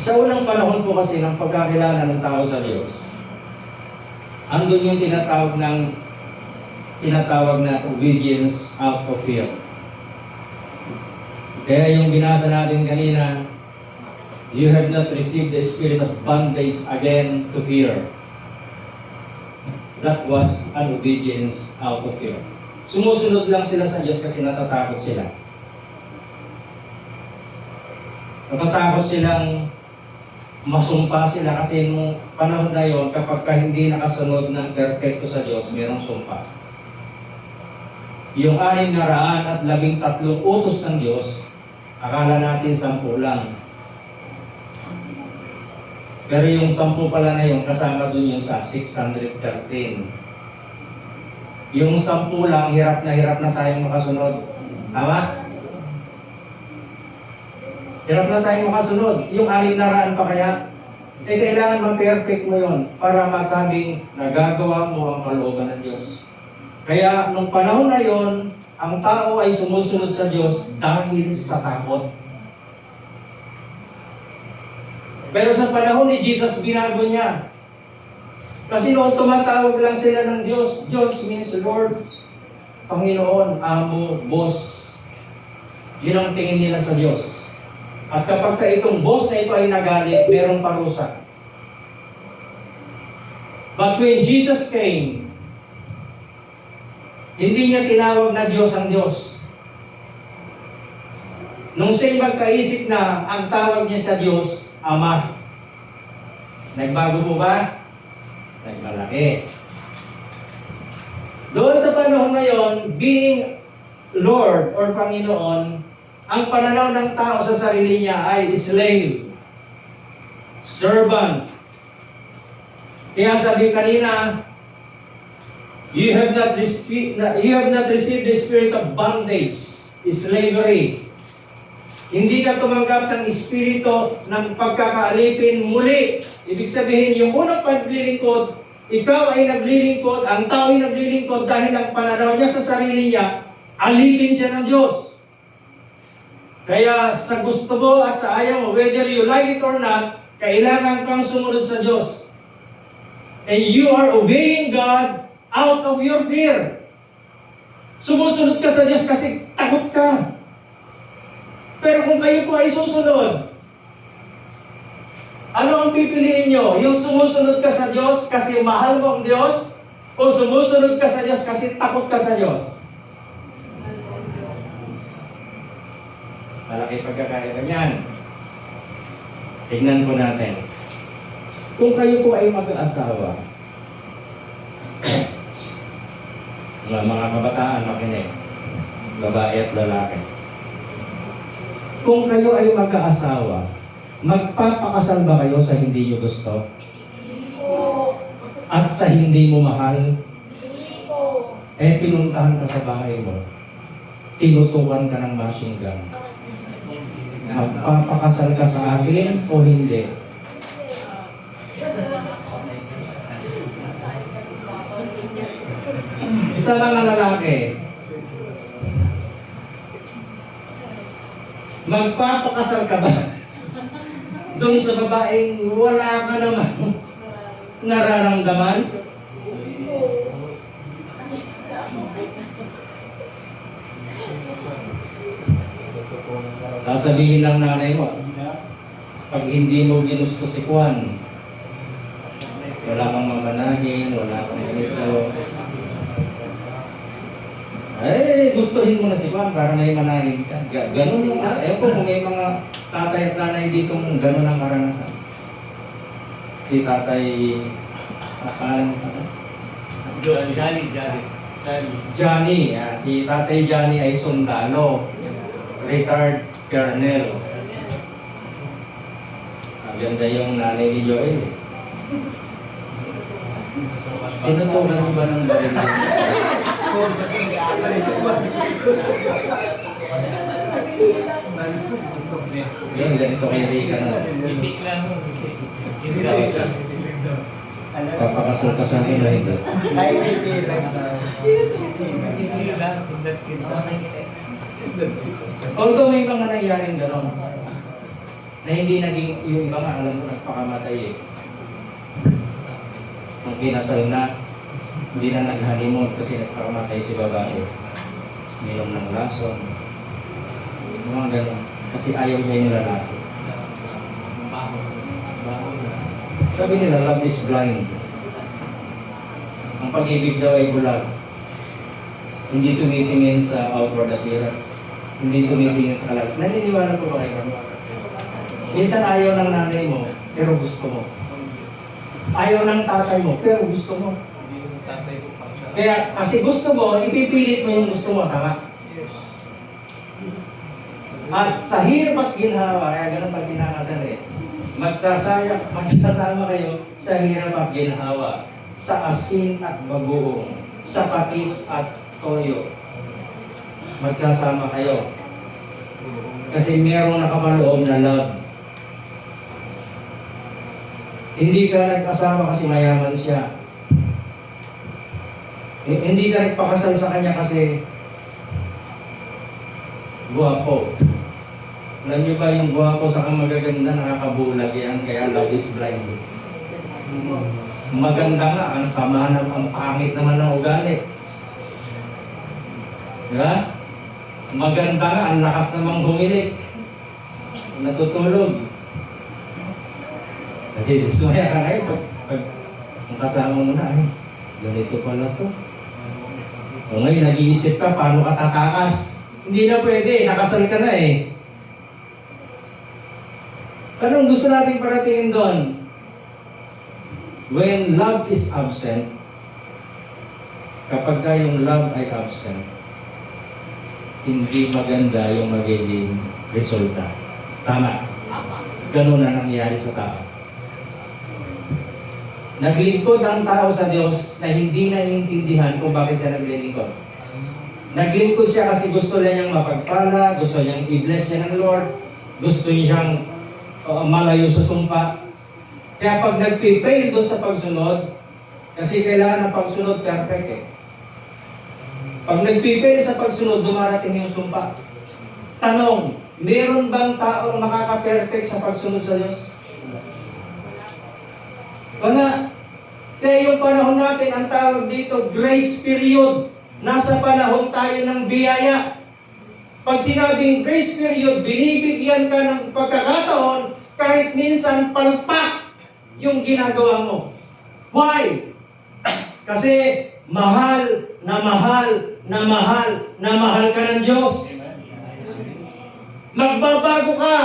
Sa unang panahon po kasi ng pagkakilala ng tao sa Diyos, andun yung tinatawag na obedience out of fear. Kaya yung binasa natin kanina, you have not received the spirit of bondage again to fear. That was an obedience out of fear. Sumusunod lang sila sa Diyos kasi natatakot sila. Natatakot silang masumpa sila kasi nung panahon na yon, kapag ka hindi nakasunod ng perpekto sa Diyos, mayroong sumpa. Yung 613 utos ng Diyos, akala natin 10 lang. Pero yung 10 pala na yun, kasama dun yung sa 613. Yung 10 lang, hirap na tayong makasunod. Tama? Hirap na tayong makasunod. Yung 600 pa kaya, kailangan ma-perfect mo yon para masabing nagagawa mo ang kalooban ng Diyos. Kaya nung panahon na yon, ang tao ay sumusunod sa Diyos dahil sa takot. Pero sa panahon ni Jesus, binago niya. Kasi noon tumatawag lang sila ng Diyos. Diyos means Lord, Panginoon, Amo, Boss. Yun ang tingin nila sa Diyos. At kapag ka itong boss na ito ay nagalit, merong parusa. But when Jesus came, hindi niya tinawag na Diyos ang Diyos. Nung siya'y magkaisip na ang tawag niya sa Diyos, Ama. Nagbago po ba? Nagmalaki. Doon sa panahon na yon, being Lord or Panginoon, ang pananaw ng tao sa sarili niya ay slave, servant. Kaya sabi kanina, you have not received the spirit of bondage, slavery. Hindi ka tumanggap ng espiritu ng pagkakaalipin muli. Ibig sabihin, yung unang paglilingkod, ikaw ay naglilingkod, ang tao ay naglilingkod dahil ang pananaw niya sa sarili niya, alipin siya ng Diyos. Kaya sa gusto mo at sa ayaw mo, whether you like it or not, kailangan kang sumunod sa Diyos. And you are obeying God out of your fear. Sumusunod ka sa Diyos kasi takot ka. Pero kung kayo po ay susunod, ano ang pipiliin nyo? Yung sumusunod ka sa Diyos kasi mahal mo ang Diyos? O sumusunod ka sa Diyos kasi takot ka sa Diyos? Malaki pagkakaiba niyan. Tignan po natin. Kung kayo po ay mag-asawa, mga kabataan, makinig, babae at lalaki. Kung kayo ay mag-aasawa, magpapakasal ba kayo sa hindi nyo gusto? Hindi po. At sa hindi mo mahal? Hindi po. Pinuntahan ka sa bahay mo, tinutukan ka ng machine gun. Magpapakasal ka sa akin o hindi? Isa mga lalaki, magpapakasal ka ba doon sa babaeng wala ka naman nararamdaman? Hindi po. Sasabihin ng nanay mo, pag hindi mo ginusto si Juan, wala kang mamanahin, wala kang ganito. Gustuhin mo na si Juan para may manahin ka. Ganun yung, ewan ko kung may mga tatay at nanay dito ganun ang karanasan. Si tatay, Johnny, si tatay Johnny ay sundalo, retired colonel. Ang ganda yung nanay ni Joel. Tinutukan mo ba ng baril? Yan, ganito kay Rika na. Papakasal ka sa akin na hindi. Although may mga nangyaring gano'n, na hindi naging, yung iba nga alam mo nagpakamatay eh. Nung kinasal na, hindi na nag-honeymoon kasi nagpakamatay si babae. Minom ng lason. Mga gano'n. Kasi ayaw niya yung lalaki. Sabi nila, love is blind. Ang pag-ibig daw ay bulag. Hindi tumitingin sa outward appearance. Hindi tumitingin sa kalag. Naniniwala ko ba kayo? Minsan ayaw ng nanay mo, pero gusto mo. Ayaw ng tatay mo, pero gusto mo. Kaya kasi gusto mo, ipipilit mo yung gusto mo, tama? At sa hirap at ginhawa, kaya ganun pag kinakasal magsasama kayo sa hirap at ginhawa, sa asin at bagoong, sa patis at toyo. Magsasama kayo. Kasi merong nakamaloob na love. Hindi ka nag-asawa kasi mayaman siya. Hindi ka nagpakasal sa kanya kasi guwapo. Alam niyo ba yung guwapo sa magaganda nakakabulag yan, kaya love is blind. Maganda nga, ang sama ang pangit naman ng ugali. Diba? Maganda nga, ang lakas namang humilik. Natutulog. Dismaya ka ngayon pag ang kasama mo na, ay, ganito pala to. O ngayon, nag-iisip ka, paano ka tatakas? Hindi na pwede, nakasal ka na eh. Anong gusto nating paratingin doon? When love is absent, kapag yung love ay absent, hindi maganda yung magiging resulta. Tama. Ganun na nangyayari sa tao. Naglingkod ang tao sa Diyos na hindi naiintindihan kung bakit siya naglilingkod. Naglingkod siya kasi gusto niyang mapagpala, gusto niyang i-bless siya ng Lord, gusto niyang malayo sa sumpa. Kaya pag nagpipail doon sa pagsunod, kasi kailangan ng pagsunod perfect eh. Pag nagpipail sa pagsunod, dumarating yung sumpa. Tanong, meron bang taong makaka-perfect sa pagsunod sa Diyos? Wala. Kaya yung panahon natin, ang tawag dito, grace period. Nasa panahon tayo ng biyaya. Pag sinabing grace period, binibigyan ka ng pagkakataon kahit minsan palpak yung ginagawa mo. Why? Kasi mahal na mahal na mahal na mahal ka ng Diyos. Magbabago ka.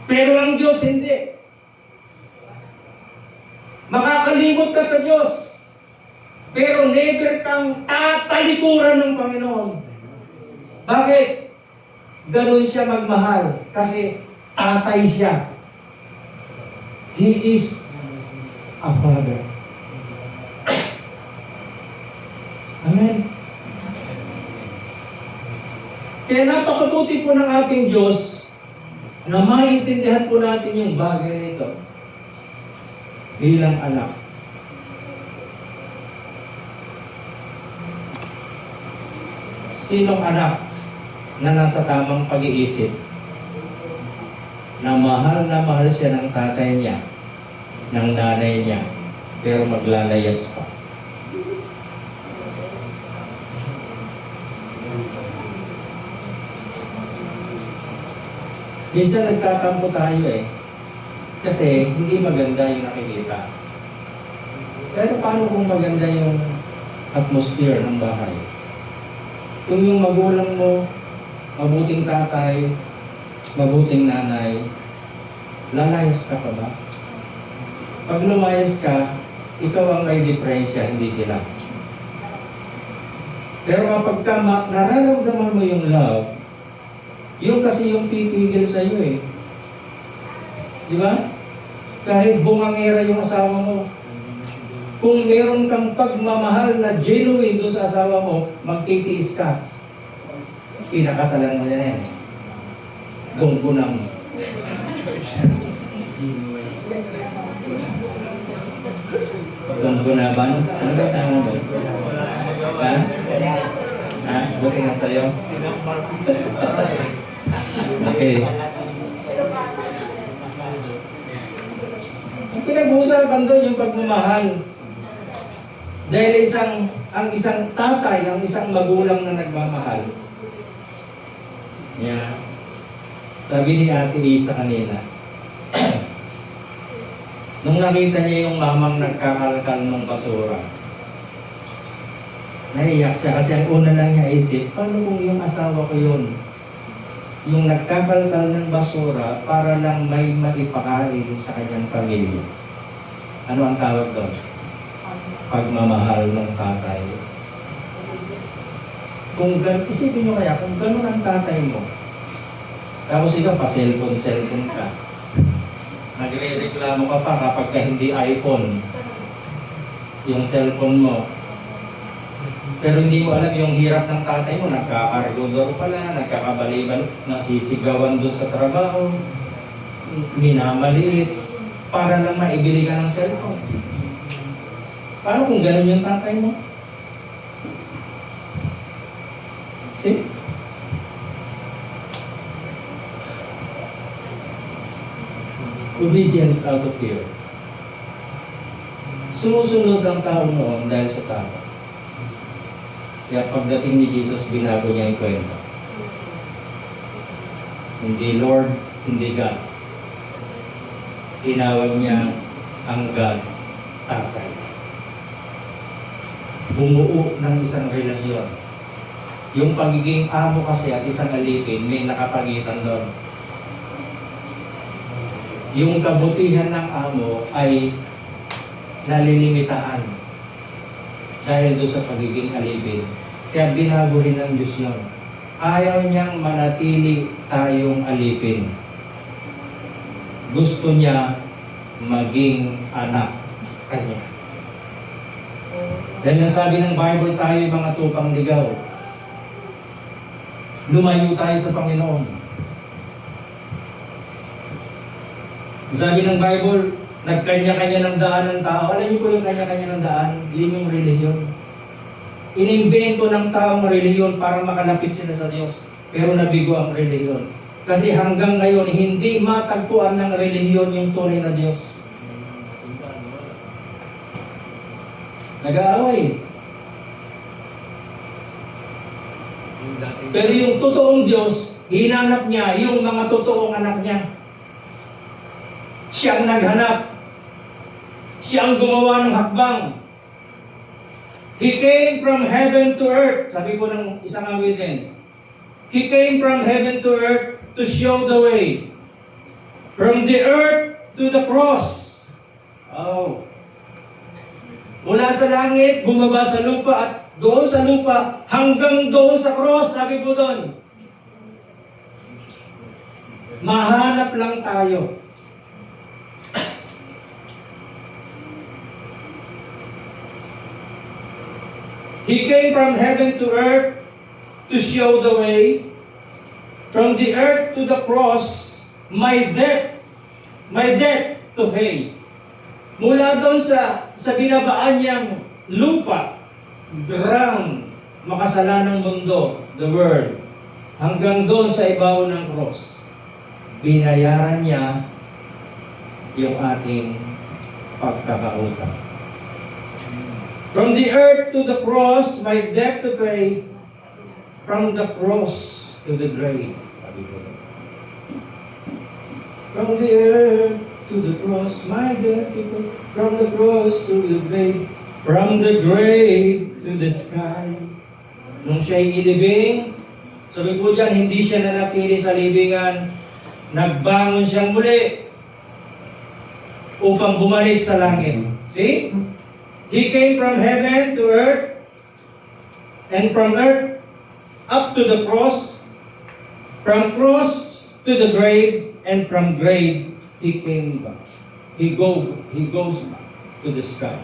Pero ang Diyos hindi. Makakalimot ka sa Diyos. Pero never kang tatalikuran ng Panginoon. Bakit? Ganun siya magmahal. Kasi tatay siya. He is a father. Amen. Kaya napakabuti po ng ating Diyos na maintindihan po natin yung bagay nito bilang anak. Sinong anak na nasa tamang pag-iisip na mahal siya ng tatay niya, ng nanay niya, pero maglalayas pa? Minsan nagtatampo tayo eh. Kasi hindi maganda yung nakikita. Pero paano kung maganda yung atmosphere ng bahay? Kung yung magulang mo, mabuting tatay, mabuting nanay, lalayas ka pa ba? Pag lumayas ka, ikaw ang may diferensya, hindi sila. Pero kapag nararamdaman mo yung love, yung kasi yung pipigil sa iyo eh. Di ba? Kahit bungangera yung asawa mo. Kung meron kang pagmamahal na genuine doon sa asawa mo, magtitiis ka. Pinakasalan mo yan eh. Gunggunang. Gunggunaban? Ano ba tama doon? Ha? Ha? Buti nga sa'yo? Okay. Ang pinag-uusapan doon yung pagmamahal. Dahil ang isang tatay, ang isang magulang na nagmamahal. Yeah. Sabi ni Ate Isa kanina, nung nakita niya yung mamang nagkakalkal ng basura, naiyak siya kasi ang una lang niya isip, paano kung yung asawa ko yun? yung nagkakalkal ng basura para lang may maipakain sa kanyang pamilya. Ano ang tawag doon? Pagmamahal ng tatay. Isipin nyo kaya, kung ganun ang tatay mo, tapos ikaw pa-cellphone ka, nagre-reklamo ka pa kapag ka hindi iPhone yung cellphone mo, pero hindi mo alam yung hirap ng tatay mo, nagkakargodor pala, nagkakabalibal, nasisigawan doon sa trabaho, minamaliit, para lang maibili ka ng cellphone. Paano kung ganun yung tatay mo? See? Obedience out of fear. Sumusunod ang tao noon dahil sa tao. Kaya pagdating ni Jesus, binago niya yung kwento. Hindi Lord, hindi God. Tinawag niya ang God, Tatay. Bumuo ng isang relasyon. Yung pagiging amo kasi at isang alipin, may nakapagitan doon. Yung kabutihan ng amo ay nalilimitahan dahil doon sa pagiging alipin. Kaya binago rin ng Diyos yun. Ayaw niyang manatili tayong alipin. Gusto niya maging anak kanya. Dahil ang sabi ng Bible, tayo yung mga tupang ligaw. Lumayo tayo sa Panginoon. Sabi ng Bible, nagkanya-kanya ng daan ng tao. Alam niyo po yung kanya-kanya ng daan? Yun yung relihiyon. Inimbento ng tao ang relihiyon para makalapit sila sa Diyos. Pero nabigo ang relihiyon. Kasi hanggang ngayon, hindi matagpuan ng relihiyon yung tunay na Diyos. Nag-aaway. Pero yung totoong Diyos, hinanap niya yung mga totoong anak niya. Siyang naghanap. Siyang gumawa ng hakbang. He came from heaven to earth. Sabi po ng isang awitin. He came from heaven to earth to show the way. From the earth to the cross. Oh. Mula sa langit, bumaba sa lupa at doon sa lupa hanggang doon sa cross. Sabi po doon. Mahanap lang tayo. He came from heaven to earth to show the way. From the earth to the cross, my death to pay. Mula doon sa binabaan niyang lupa, ground, makasalanang mundo, the world, hanggang doon sa ibabaw ng cross, binayaran niya yung ating pagkakautang. From the earth to the cross, my debt to pay. From the cross to the grave. From the earth to the cross, my debt to pay. From the cross to the grave. From the grave to the sky. Nung siya'y ilibing, sabi po dyan, hindi siya nanatili sa libingan. Nagbangon siyang muli upang bumalik sa langit. See? He came from heaven to earth, and from earth up to the cross, from cross to the grave, and from grave he came back. He goes back to the sky.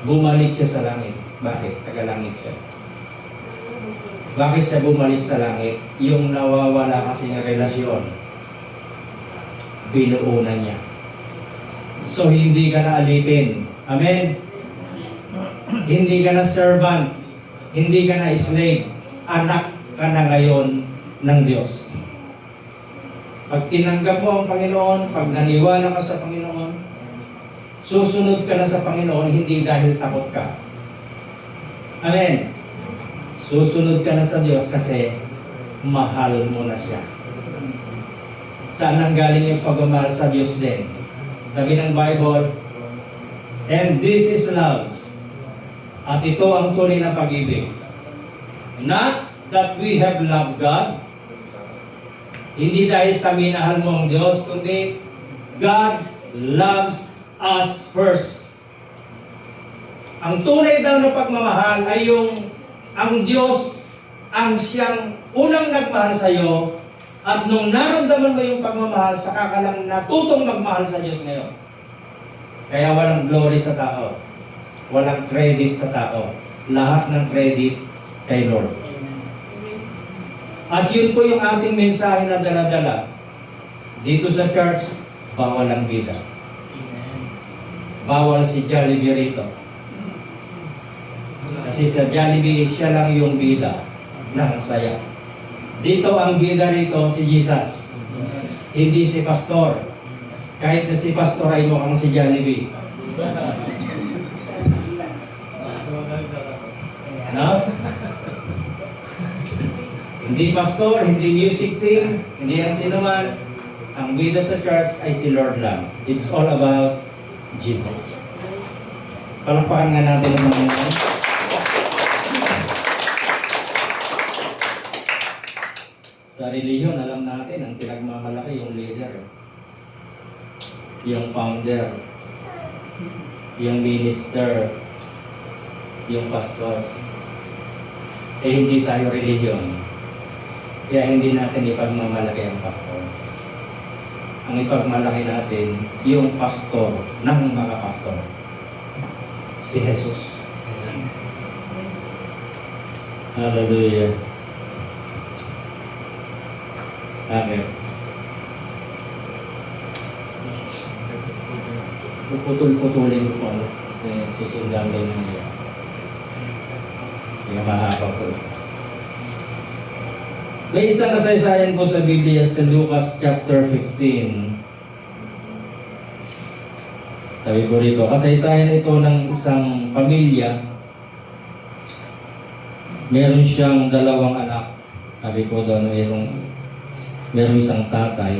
Bumalik siya sa langit. Bakit? Tagalangit siya. Bakit siya bumalik sa langit? Yung nawawala kasi ng relasyon, binuunan niya. So hindi ka na alipin. Amen? Hindi ka na servant. Hindi ka na slave. Anak ka na ngayon ng Diyos. Pag tinanggap mo ang Panginoon, pag naniwala ka sa Panginoon, susunod ka na sa Panginoon, hindi dahil takot ka. Amen? Susunod ka na sa Diyos kasi mahal mo na siya. Saan nanggaling yung pagmamahal sa Diyos din? Sabi ng Bible, and this is love. At ito ang tunay na pag-ibig. Not that we have loved God, Hindi dahil sa minahal mo ang Diyos, kundi God loves us first. Ang tunay daw na pagmamahal ay yung ang Diyos ang siyang unang nagmahal sa iyo, at nung naramdaman mo yung pagmamahal, saka ka lang natutong magmahal sa Diyos ngayon. Kaya walang glory sa tao. Walang credit sa tao. Lahat ng credit kay Lord. At yun po yung ating mensahe na dala-dala. Dito sa church, bawal ang bida. Bawal si Jollibee rito. Kasi sa Jollibee, siya lang yung bida ng saya. Dito ang bida rito si Jesus. Hindi si pastor. Kahit na si pastor ay mukhang si Jollibee. Ano? Hindi pastor, hindi music team, hindi ang sinuman. Ang bida sa church ay si Lord lang. It's all about Jesus. Palakpakan nga natin ang mga sa reliyon, alam natin, ang pinagmamalaki yung leader, yung founder, yung minister, yung pastor. Eh hindi tayo reliyon. Kaya hindi natin ipagmamalaki ang pastor. Ang ipagmalaki natin, yung pastor ng mga pastor. Si Jesus. Hallelujah. Amen. Puputol-putulin ko po ano, kasi susundan din niya. Kaya mahaba po. May isang kasaysayan po sa Biblia sa Lucas chapter 15. Sabi po rito, kasaysayan ito ng isang pamilya. Meron siyang dalawang anak. Sabi po doon, meron isang tatay.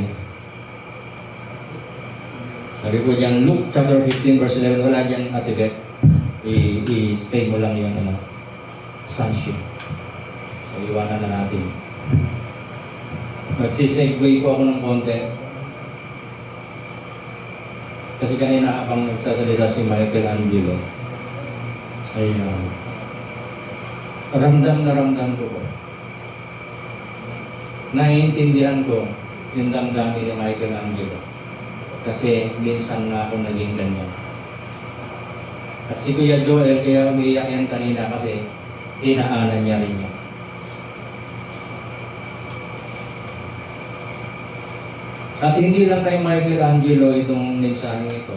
Sabi po diyan, Luke chapter 15 verse 11, wala diyan Ate Beth. I-stay mo lang yung sonship. So, iwanan na natin. Magsisegue po ako ng konti. Kasi kanina habang nagsasalita si Michelangelo, ay ramdam na ramdam ko po. Naiintindihan ko yung damdamin ni Michelangelo. Kasi minsan na ako naging ganyan. At si Kuya Joel, kaya umiiyak yan kanina kasi tinaanan niya rin yan. At hindi lang kay Michelangelo itong mensahe ito,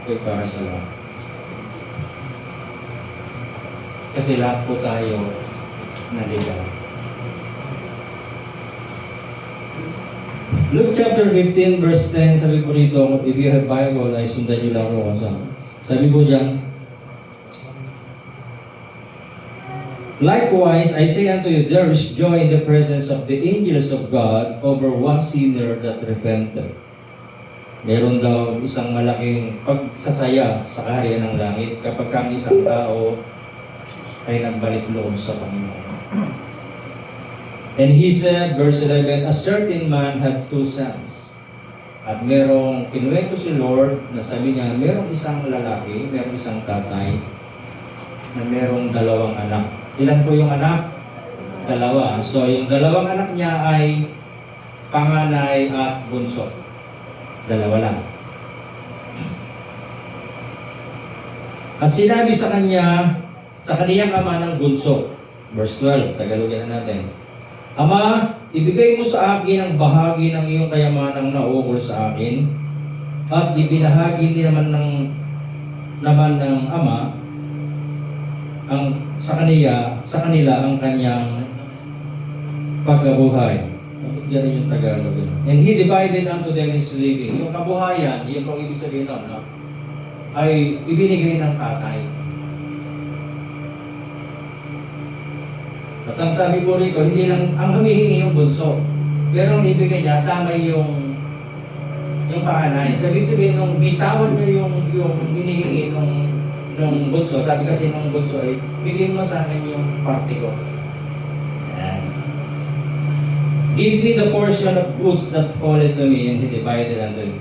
ay para sa lahat. Kasi lahat po tayo naligaw. Luke chapter 15 verse 10, sabi po rito, if you have Bible, ay sundan nyo lang ako kung saan. Sabi po diyan, likewise, I say unto you, there is joy in the presence of the angels of God over one sinner that repented. Meron daw isang malaking pagsasaya sa kaharian ng langit kapag ang isang tao ay nagbalik loob sa Panginoon. And he said, verse 11, a certain man had two sons. At merong kinuwento si Lord na sabi niya, merong isang lalaki, merong isang tatay, na merong dalawang anak. Ilan po yung anak? Dalawa. So, yung dalawang anak niya ay panganay at bunso. Dalawa lang. At sinabi sa kanya, sa kaniyang ama ng bunso, verse 12, Tagalogin na natin, Ama, ibigay mo sa akin ang bahagi ng iyong kayamanang naukol sa akin, at ibinahagi din naman ng ama ang sa kanila ang kanyang pagkabuhay. Yan yung Tagalog. And he divided unto them his living. Yung kabuhayan, yun ang ibig sabihin nun, no? Ay ibinigay ng tatay. At ang sabi po rito, hindi lang ang humihingi yung bunso, pero ang ibigay niya, tamay yung panganay. Sabihin nung bitawan niya yung hinihingi nung bunso, sabi kasi nung bunso ay, bigyan mo sa akin yung parte ko. Yan. Give me the portion of goods that falleth to me, and he divided unto me.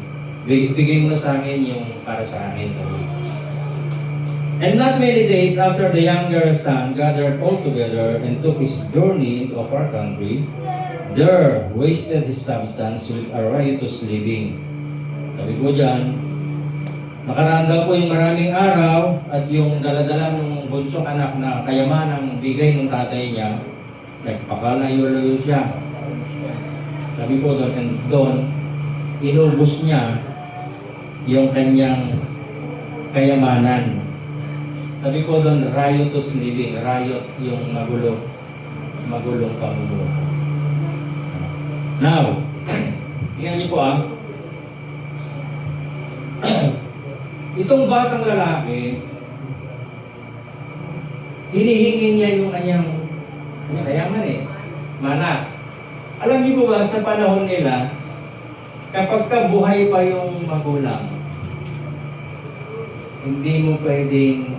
Bigay mo na sa akin yung para sa akin. And not many days after, the younger son gathered all together and took his journey into a far country. There wasted his substance with a riotous living. Sabi ko dyan, nakaraan daw po yung maraming araw at yung daladala ng bunsong anak na kayamanang bigay ng tatay niya, nagpakalayo-layo siya. Sabi ko doon, and doon, inubos niya yung kanyang kayamanan. Sabi ko doon, riotous living. Riot yung magulong pamumuhay. Now, tingnan niyo po itong batang lalaki, hinihingi niya yung kanyang kayaman mana. Alam niyo po ba, sa panahon nila, kapag buhay pa yung magulang, hindi mo pwedeng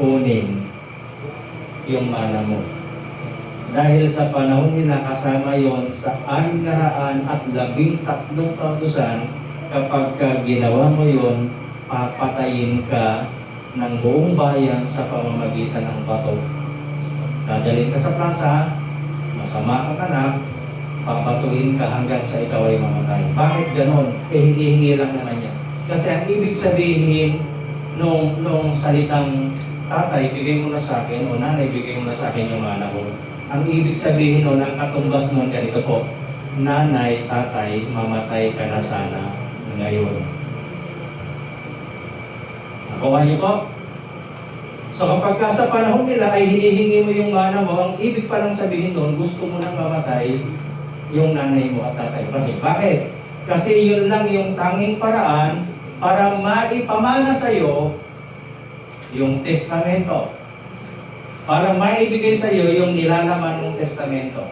kunin yung mana mo. Dahil sa panahon nila, kasama yon sa 613 kautusan, kapag ginawa mo yon, papatayin ka ng buong bayan sa pamamagitan ng bato. Dadalhin ka sa plaza, masama kang anak, papatuhin ka hanggang sa ikaw ay mamatay. Bakit ganon? Hinihingi lang naman niya. Kasi ang ibig sabihin nung salitang tatay, bigay mo na sa akin, o nanay, bigay mo na sa akin yung mana ko. Ang ibig sabihin nun, ang katumbas nun, ganito po, nanay, tatay, mamatay ka na sana ngayon. Nakuha niyo po? So kapag sa panahon nila ay hinihingi mo yung mana mo, ang ibig palang sabihin nun, gusto mo nang mamatay yung nanay mo at tatay. Kasi bakit? Kasi yun lang yung tanging paraan para maipamana sa'yo yung testamento. Para maibigay sa iyo yung nilalaman ng testamento.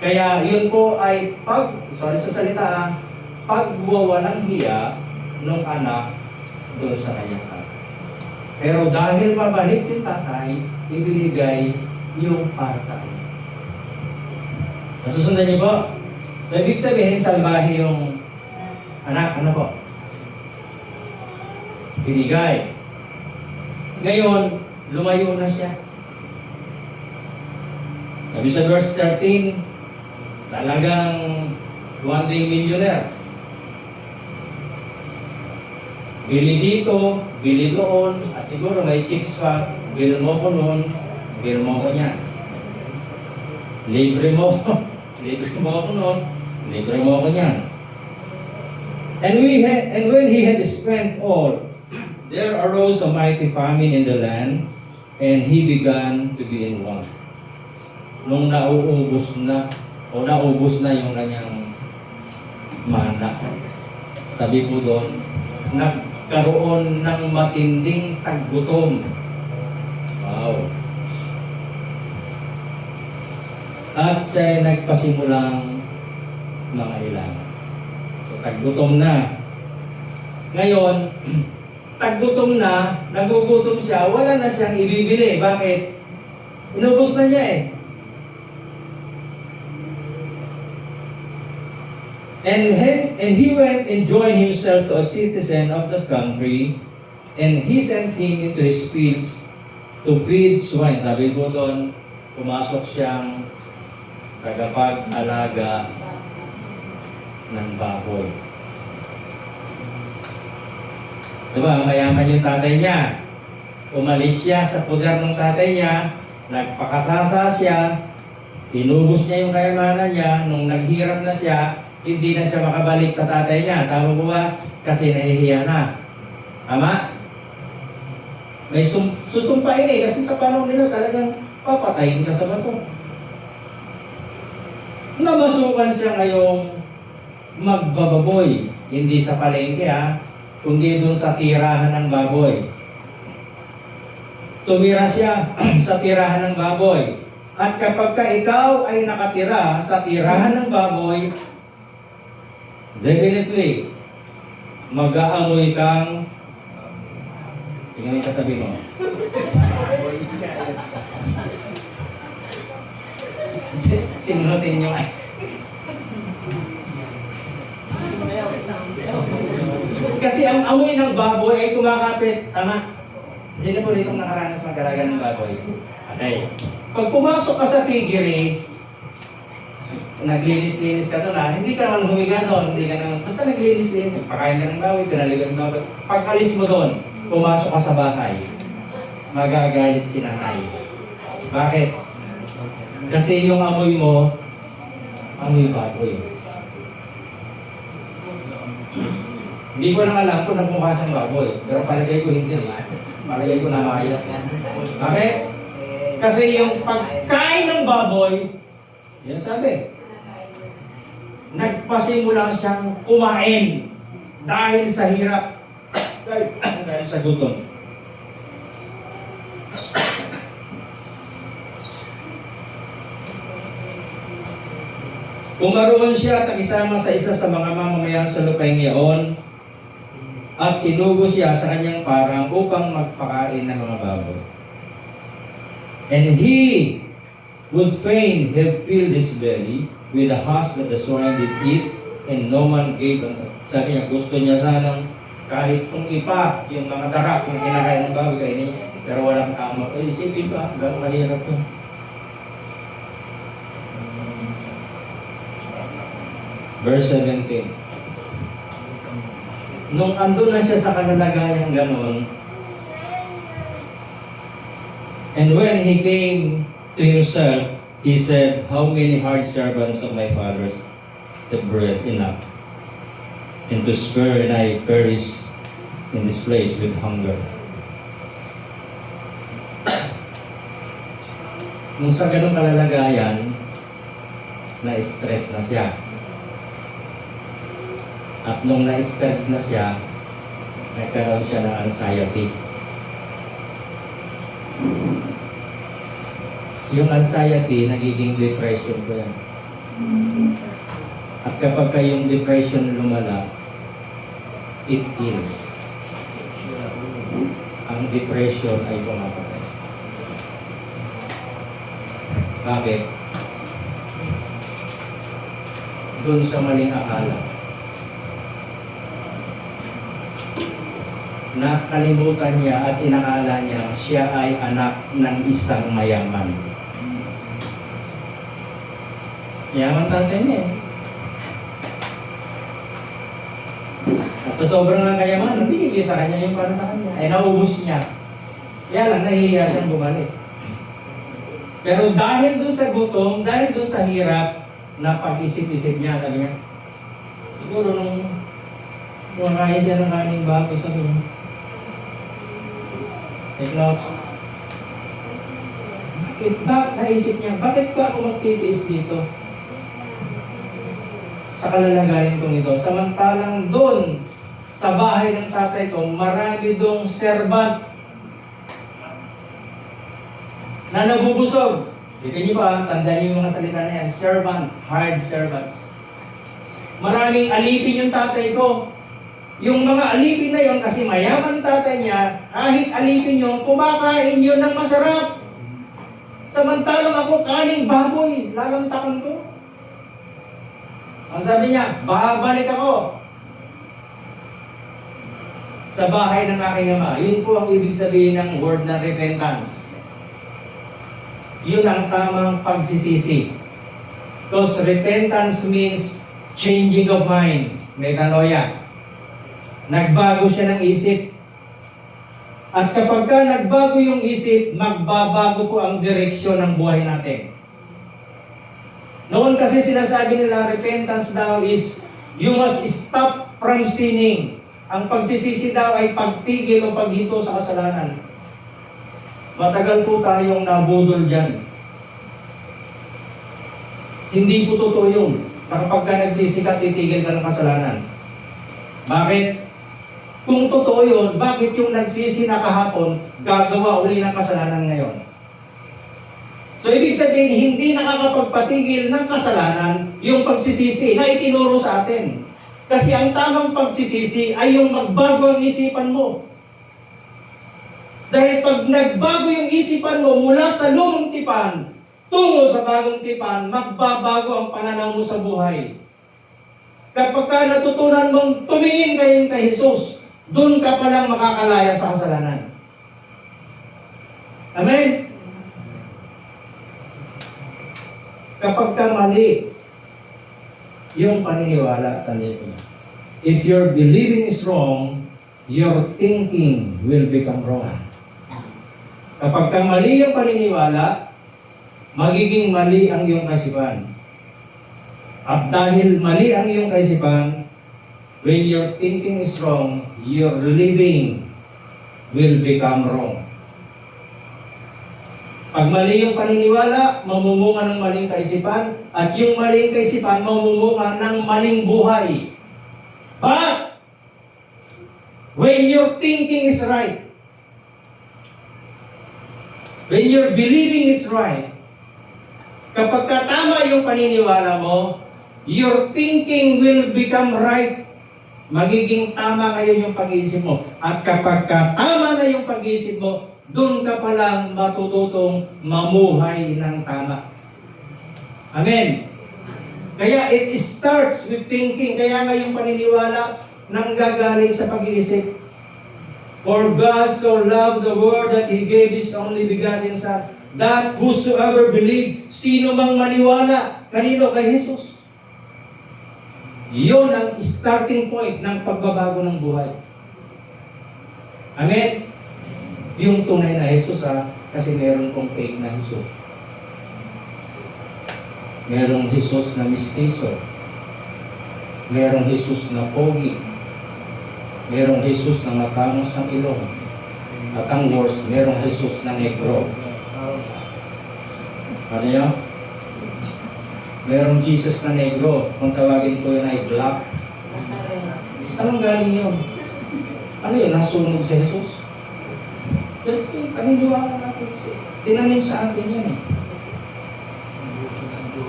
Kaya yun po ay pagwawalang hiya ng anak doon sa kanyang tatay. Pero dahil mabait yung tatay, ibinigay yung para sa kanya. Nasusundan niyo po? So ibig sabihin, salbahe yung anak, ano po? Binigay. Ngayon, lumayo na siya. Sabi sa verse 13, talagang one day millionaire. Bili dito, bili doon, at siguro may chicks pa, bil mo ko noon, bil mo ko niyan. Libre mo ko, libre mo ko noon, libre mo ko niyan. And when he had spent all, there arose a mighty famine in the land, and he began to be in want. Nung naubos na yung kanyang mana, sabi po doon, nagkaroon ng matinding taggutom. Wow. At siya nagpasimulang mga ilan. So taggutom na. Ngayon, taggutom na, nagugutom siya, wala na siyang ibibili. Bakit? Inubos na niya eh. And he went and joined himself to a citizen of that country, and he sent him into his fields to feed swine. Sabi ko doon, pumasok siyang tagapag-alaga ng baboy. Diba, mayaman yung tatay niya. Umalis siya sa poder ng tatay niya, nagpakasasa siya, inubos niya yung kayamanan niya, nung naghirap na siya, hindi na siya makabalik sa tatay niya. Tama po ba? Kasi nahihiya na. Tama? May susumpain eh, kasi sa panahon nila talagang papatayin ka sa bato. Namasukan siya ngayong magbababoy, hindi sa palengke kundi doon sa tirahan ng baboy. Tumira siya sa tirahan ng baboy. At kapag ikaw ay nakatira sa tirahan ng baboy, definitely, mag-aamoy kang, tingnan mo yung katabi mo. Sinunutin nyo. amoy ng baboy ay kumakapit. Tama? Sino po rito nakaranas mag-alaga ng baboy? Okay. Pag pumasok ka sa piggery, naglinis-linis ka doon hindi ka naman humiga doon, hindi ka naman, basta naglinis-linis, pakain ka ng baboy, pinaligan ng baboy. Pag alis mo doon, pumasok ka sa bahay, magagalit si nanay. Bakit? Kasi yung amoy mo, amoy baboy. Hindi ko lang alam kung nagmukha siyang baboy, pero palagay ko hindi. Palagay ko na maayos yan. Bakit? Kasi yung pagkain ng baboy, yan sabi, nagpasimula siyang kumain dahil sa hirap, dahil sa gutom. Umaroon siya at nakisama sa isa sa mga mamamayan sa lupaing iyon at sinugo siya sa kanyang parang upang magpakain ng mga baboy. And he would fain have filled his belly with the husk that the swine did eat, and no man gave him. Sabi niya, gusto niya sanang kahit kung ipa, yung mga darak, kung kinakain ng baboy, kainin niya. Pero walang tama. Ay, isipin ba, hanggang mahirap yun. Verse 17. Nung andun na siya sa kalalagayang ganon, and when he came to himself, he said, how many hard servants of my fathers have bread enough, and to spare, and I perish in this place with hunger. Nung sa ganong kalalagayan, na-stress na siya. At nung na-stress na siya, nagkaroon siya ng anxiety. Yung anxiety, nagiging depression ko yan. At kapag yung depression lumala, it kills. Ang depression ay pumapatay. Bakit? Doon sa maling akala. Nakalimutan niya at inakala niya siya ay anak ng isang mayaman. Yaman tatay niya eh. At sa sobrang ng kayamanan, binigay sa kanya yung para sa kanya. Ay naubos niya. Kaya lang, nahihiya siyang bumalik. Pero dahil dun sa gutom, dahil dun sa hirap, napag-isip-isip niya, sabi niya, siguro nung kumakain siya ng kaning bago, sabi niya, take note. Bakit ba, naisip niya, bakit ba ako magtitiis dito? Sa kalalagayan kong ito. Samantalang doon, sa bahay ng tatay ko, marami dong servant na nabubusog. Ipin niyo pa, tandaan niyo yung mga salita na yan, servant, hard servants. Maraming alipin yung tatay ko. Yung mga alipin na yon, kasi mayaman tatay niya, kahit alipin yun, kumakain yun ng masarap. Samantalang ako, kaning baboy, lalantakan ko. Ang sabi niya, babalik ako sa bahay ng aking ama. Yun po ang ibig sabihin ng word na repentance. Yun ang tamang pagsisisi. Because repentance means changing of mind. Metanoia. Nagbago siya ng isip. At kapag ka nagbago yung isip, magbabago po ang direksyon ng buhay natin. Noon kasi sinasabi nila, repentance daw is, you must stop from sinning. Ang pagsisisi daw ay pagtigil o paghito sa kasalanan. Matagal po tayong nabudol dyan. Hindi po totoo yun. Na kapag ka nagsisi ka, titigil ka ng kasalanan. Bakit? Kung totoo yun, bakit yung nagsisi na kahapon, gagawa uli ng kasalanan ngayon? So, ibig sabihin, hindi nakakapagpatigil ng kasalanan yung pagsisisi na itinuro sa atin. Kasi ang tamang pagsisisi ay yung magbago ang isipan mo. Dahil pag nagbago yung isipan mo mula sa lumang tipan, tungo sa bagong tipan, magbabago ang pananaw mo sa buhay. Kapag ka natutunan mong tumingin ngayon kay Jesus, doon ka palang makakalaya sa kasalanan. Amen? Kapag ka mali yung paniniwala, tandaan mo. If your believing is wrong, your thinking will become wrong. Kapag ka mali yung paniniwala, magiging mali ang iyong kaisipan. At dahil mali ang iyong kaisipan, when your thinking is wrong, your living will become wrong. Pag mali yung paniniwala, mamumunga ng maling kaisipan, at yung maling kaisipan, mamumunga ng maling buhay. But, when your thinking is right, when your believing is right, kapag tama yung paniniwala mo, your thinking will become right. Magiging tama ngayon yung pag-iisip mo. At kapag tama na yung pag-iisip mo, doon ka palang matututong mamuhay ng tama. Amen. Kaya it starts with thinking. Kaya nga yung paniniwala nanggagaling sa pag-iisip. For God so loved the world that He gave His only begotten Son, that whosoever believe, sino mang maniwala, kanino? Kay Jesus. Yun ang starting point ng pagbabago ng buhay. Amen? Yung tunay na Jesus kasi meron pong fake na Jesus. Merong Jesus na mistiso. Merong Jesus na pogi. Merong Jesus na matangos ng ilong. At ang worst, merong Jesus na negro. Ano yun? Merong Jesus na negro. Kung tawagin ko yun ay black. Saan ang galing yun? Ano yun? Nasunog si Jesus? Paniniwala natin siya. Tinanim sa atin yan eh.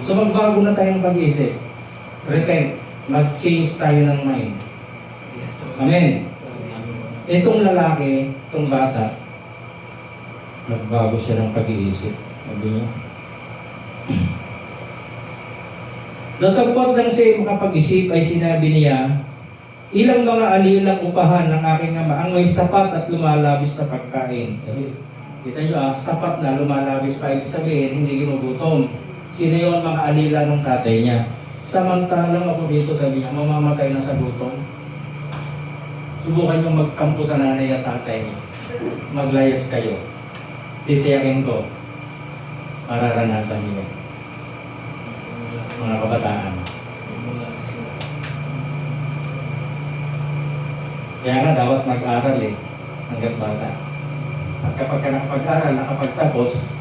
So magbago na tayong pag-iisip. Repent. Mag-change tayo ng mind. Amen. Itong lalaki, itong bata, nagbago siya ng pag-iisip. Sabi niya. Natapot lang siya makapag-isip ay sinabi niya, ilang mga alilang upahan ng aking ama ang may sapat at lumalabis na pagkain. Kita nyo sapat na lumalabis pa. Ibig sabihin, hindi ginugutom. Sino yung mga alila ng tatay niya? Samantalang ako dito, sabi niya, mamamatay na sa gutom. Subukan nyo magkampo sa nanay at tatay niyo. Maglayas kayo. Titiyakin ko, mararanasan niyo. Mga kabataan. Kaya nga dapat mag-aral hanggat bata. At kapag ka nakapag-aral, nakapagtapos,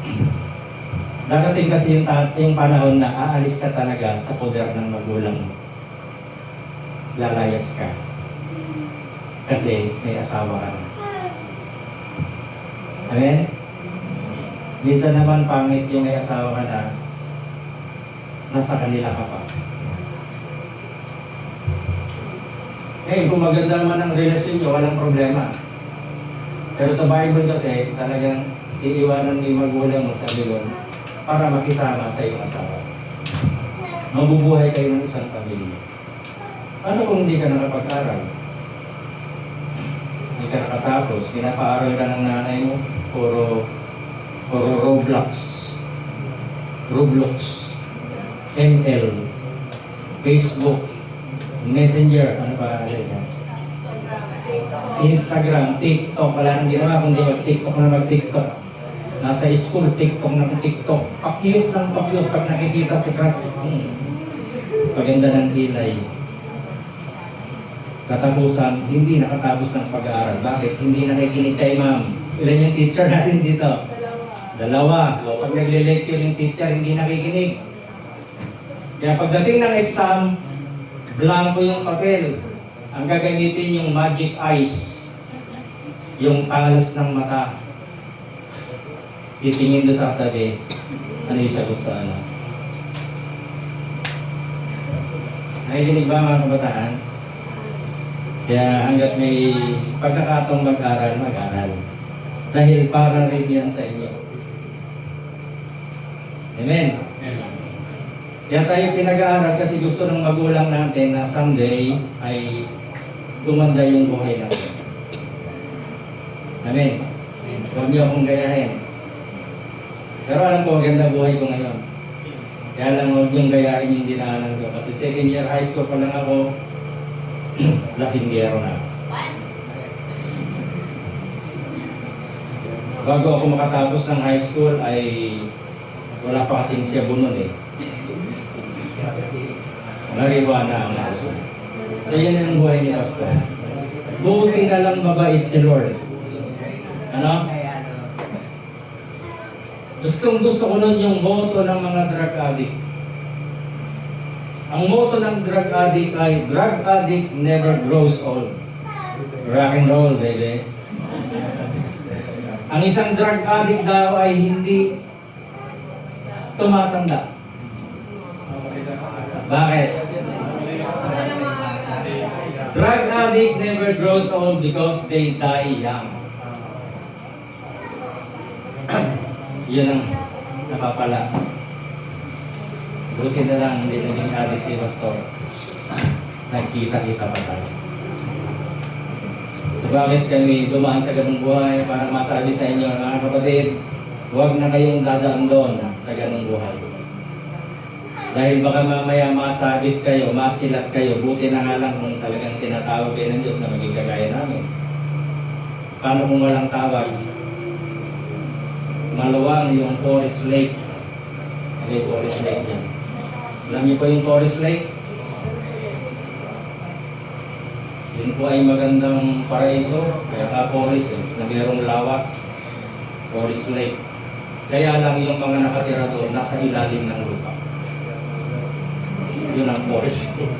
darating kasi yung panahon na aalis ka talaga sa poder ng magulang mo. Lalayas ka. Kasi may asawa ka na. Amen? Minsan naman pangit yung may asawa ka na, nasa kanila ka pa. Kung maganda naman ang relasyon nyo, walang problema. Pero sa Bible kasi, talagang iiwanan mo yung magulang mo sa bilon para makisama sa iyong asawa. Mabubuhay kayo ng isang pamilya. Ano kung hindi ka nakapag-aral? Hindi ka nakatapos, pinapaaral ka ng nanay mo, puro Roblox, ML, Facebook, Messenger, ano pa Instagram, TikTok, wala nang ginawa kundi mag-TikTok na mag-TikTok. Nasa school, TikTok na TikTok. Pakyut ng pakyut pag nakikita si Christ. Paganda ng kilay. Katapusan, hindi nakatapos ng pag-aaral. Bakit? Hindi nakikinig kay ma'am. Ilan yung teacher natin dito? Dalawa. O, pag nagle-lecture yung teacher, hindi nakikinig. Kaya pagdating ng exam, blanco yung papel. Ang gagamitin yung magic eyes. Yung talas ng mata. Titingin doon sa katabi. Ano yung sagot sa ano? Nakikinig ba mga kabataan? Kaya hanggat may pagkakataong mag-aral, mag-aral. Dahil para rin yan sa inyo. Amen? Kaya tayo pinag-aaral kasi gusto ng magulang natin na someday ay gumanda yung buhay natin. Amen. Huwag niyo akong gayahin. Pero alam ko, maganda buhay ko ngayon. Kaya lang huwag niyong gayahin yung dinaanan ko. Kasi second year high school pa lang ako, lasinggero na. Bago ako makatapos ng high school ay wala pa kasing Cebu nun eh. Marijuana ang nauso. So yan ang buhay ni Pastor. Buti na lang mabait si Lord. Ano? Gusto ko nun yung motto ng mga drug addict. Ang motto ng drug addict ay, drug addict never grows old. Rock and roll, baby. Ang isang drug addict daw ay hindi tumatanda. Bakit? Drug addict never grows old because they die young. Yun ang napapala. Buti na lang hindi naging addict si Pastor. Nagkita-kita pa tayo. So bakit kami dumaan sa ganung buhay para masabi sa inyo, mga kapatid, huwag na kayong dadaan doon sa ganung buhay. Dahil baka mamaya masabit kayo, masilat kayo, buti na nga lang kung talagang tinatawag kayo ng Diyos na maging kagaya namin. Paano kung walang tawag? Maluwang yung Forest Lake. Ano yung Forest Lake yan? Alam niyo po yung Forest Lake? Yun po ay magandang paraiso, kaya ka forest na mayroong lawak. Forest Lake. Kaya lang yung mga nakatira doon, nasa ilalim ng lupa. Yun ang Forest Lake.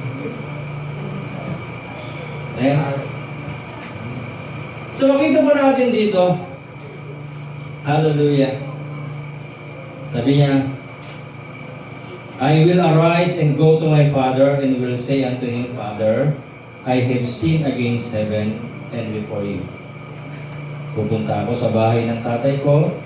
So makita mo natin dito, hallelujah. Sabi niya, I will arise and go to my father and will say unto him, Father, I have sinned against heaven and before you. Pupunta ako sa bahay ng tatay ko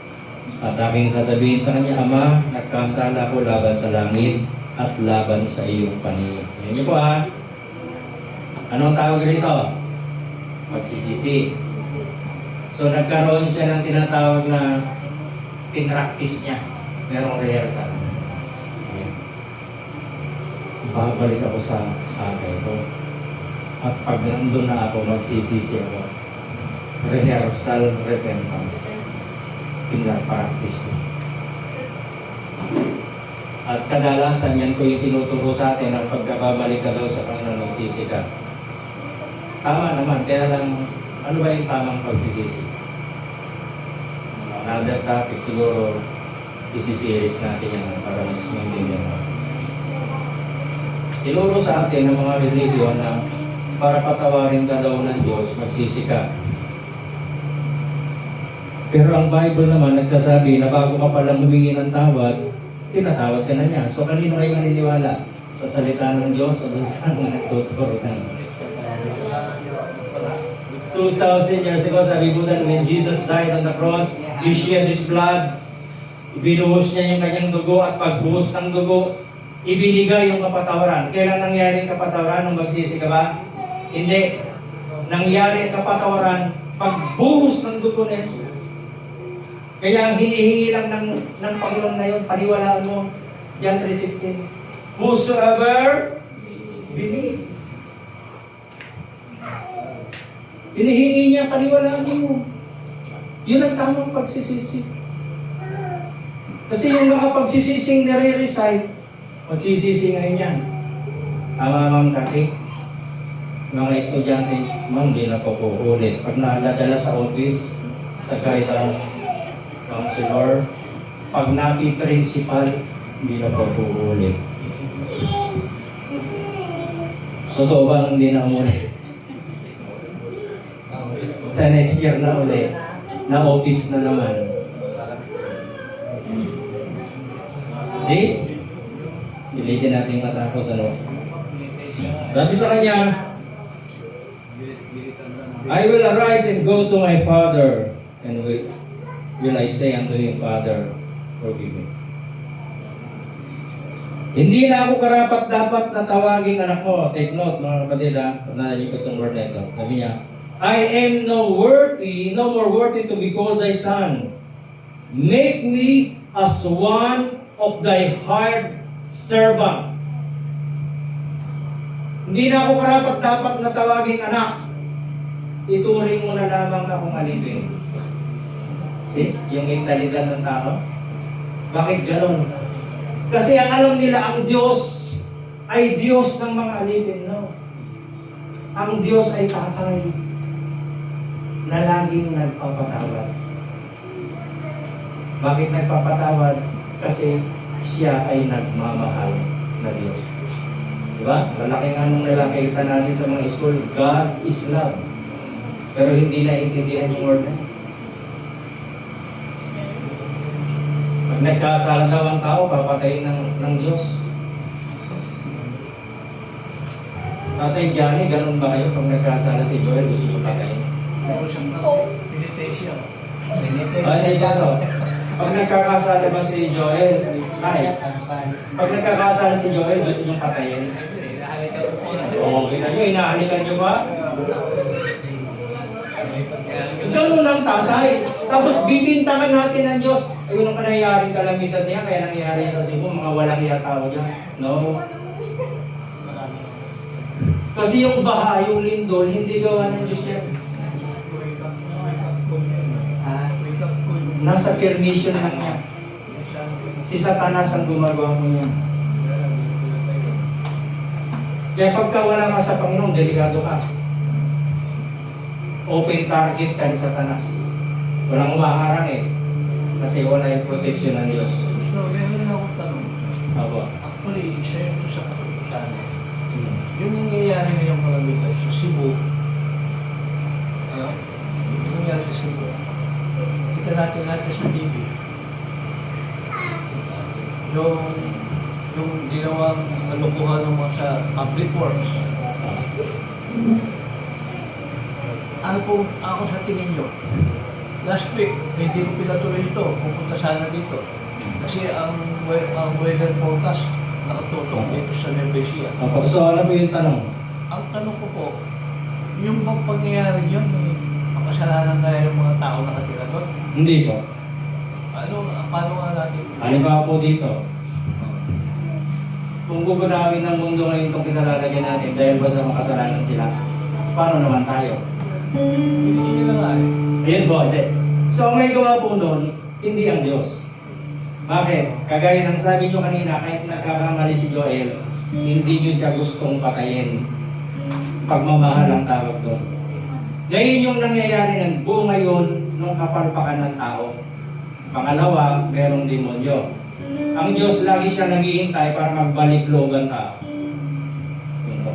at aking sasabihin sa kanya, Ama, nagkasala ako laban sa langit at laban sa iyong paningin. Yan niyo po ha. Anong tawag rito? Pagsisisi. So nagkaroon siya ng tinatawag na pinractice niya. Merong rehearsal. Babalik ako sa tatay ko. At pag nandun na ako, magsisisi ako. Rehearsal repentance. Pinractice ko. At kadalasan yan po yung tinuturo sa atin ang pagkababalik ka daw sa Panginoon, magsisi ka. Tama naman, kaya lang, ano ba yung tamang pagsisisi? Another topic siguro, isisiris natin yan para mas maintindihan mo. Tinuro sa atin ng mga religion na para patawarin ka daw ng Diyos, magsisi ka. Pero ang Bible naman nagsasabi na bago ka palang humingi ng tawad, tinatawad ka na niya. So kanino kayo maniniwala? Sa salita ng Diyos o doon sa nagtuturo ng Diyos? 2,000 years ago, sabi po that when Jesus died on the cross, He shed His blood, ibinuhos niya yung kanyang dugo at pagbuhos ng dugo, ibinigay yung kapatawaran. Kailan nangyari ang kapatawaran nung magsisi ka ba? Hindi. Nangyari ang kapatawaran pagbuhos ng dugo ni Jesus. Kaya ang hinihingi lang ng Panginoon ngayon, paniwalaan mo, John 3:16, whosoever believe. Hinihingi niya, paniwalaan mo. Yun ang tamang pagsisisi. Kasi yung mga pagsisising nare-recite, magsisisi ngayon yan. Tama, Ma'am Kati? Mga estudyante, Ma'am, di na po po ulit. Pag naladala sa office, sa guidance counselor, pag napi-principal, hindi na po po ulit. Totoo ba hindi na umulit? Sa next year na ulit, na office na naman. See? Pilitin natin matapos ano. Sabi sa kanya, I will arise and go to my father, and will I say unto him, Father, forgive me. Hindi na ako karapat dapat na tawaging anak mo. Take note mga kapatid ha, panahin ko itong word na ito. Sabi niya, I am no more worthy to be called thy son. Make me as one of thy hired servant. Hindi na ako karapat-dapat na tawaging anak. Ituring mo na lamang akong alipin. See? Yung mentalidad ng tao. Bakit ganun? Kasi ang alam nila, ang Diyos ay Diyos ng mga alipin. No. Ang Diyos ay tatay na laging nagpapatawad. Bakit nagpapatawad? Kasi siya ay nagmamahal na Diyos. Diba? Lalaking anong nilakita natin sa mga school, God is love. Pero hindi naiintindihan yung word na yun. Pag nagkasala daw ang tao, papatayin ng Diyos. Tatay Johnny, ganun ba kayo? Pag nagkasala si Joel, gusto nyo patayin? Hindi po. Ay, hindi ba to? Pag nagkakasala ba si Joel, pag nagkakasala si Joel, gusto nyo patayin? Oo, kita nyo, inahalikan nyo ba? Ganun ang tatay. Tapos bibintangan natin ng Diyos. Ayun ang nangyayari kalamitan niya, kaya nangyayari sa Cebu, mga walang iyatao niya. No? Kasi yung baha, yung lindol, hindi gawa ng Diyos yan. Nasa permission lang niya. Si Satanas ang gumagawa mo niya. Kaya pagka wala ka sa Panginoon, delikado ka. Open target ka ni Satanas. Walang umaharang eh. Kasi wala yung protection ng Diyos. So, meron akong tanong. Aba. Actually, isa yung sa katotohanan. Yung nangyayari ngayong kalamitan sa Cebu, yung nangyayari sa Cebu, kita natin lahat sa TV. Yung ginawang nalukuhan ng mga sa public works. Ano po ako sa tingin nyo? Last week, hindi ko pinatuloy ito. Pupunta sana dito. Kasi ang weather forecast nakatutok dito sa Nueva Ecija. So, ano po yung tanong? Ang tanong ko po, yung bang pangyayari yun, makasalanan kaya yung mga tao nakatira doon? Hindi po. Paano nga natin? Halimbawa po dito, kung gugunawin ng mundo ngayon itong kinalalagyan natin dahil ba sa makasalanan sila, paano naman tayo? Hindi na nga eh. Ayun po, hindi. So, ang may gawa po noon, hindi ang Diyos. Bakit? Kagaya ng sabi nyo kanina, kahit nagkakamali si Joel, hindi nyo siya gustong patayin. Pagmamahal ang tawag doon. Ngayon yung nangyayari ng buo ngayon nung kapalpakan ng tao. Pangalawa, merong demonyo. Ang Diyos lagi siya naghihintay para magbalik loob ang tao. Yun po.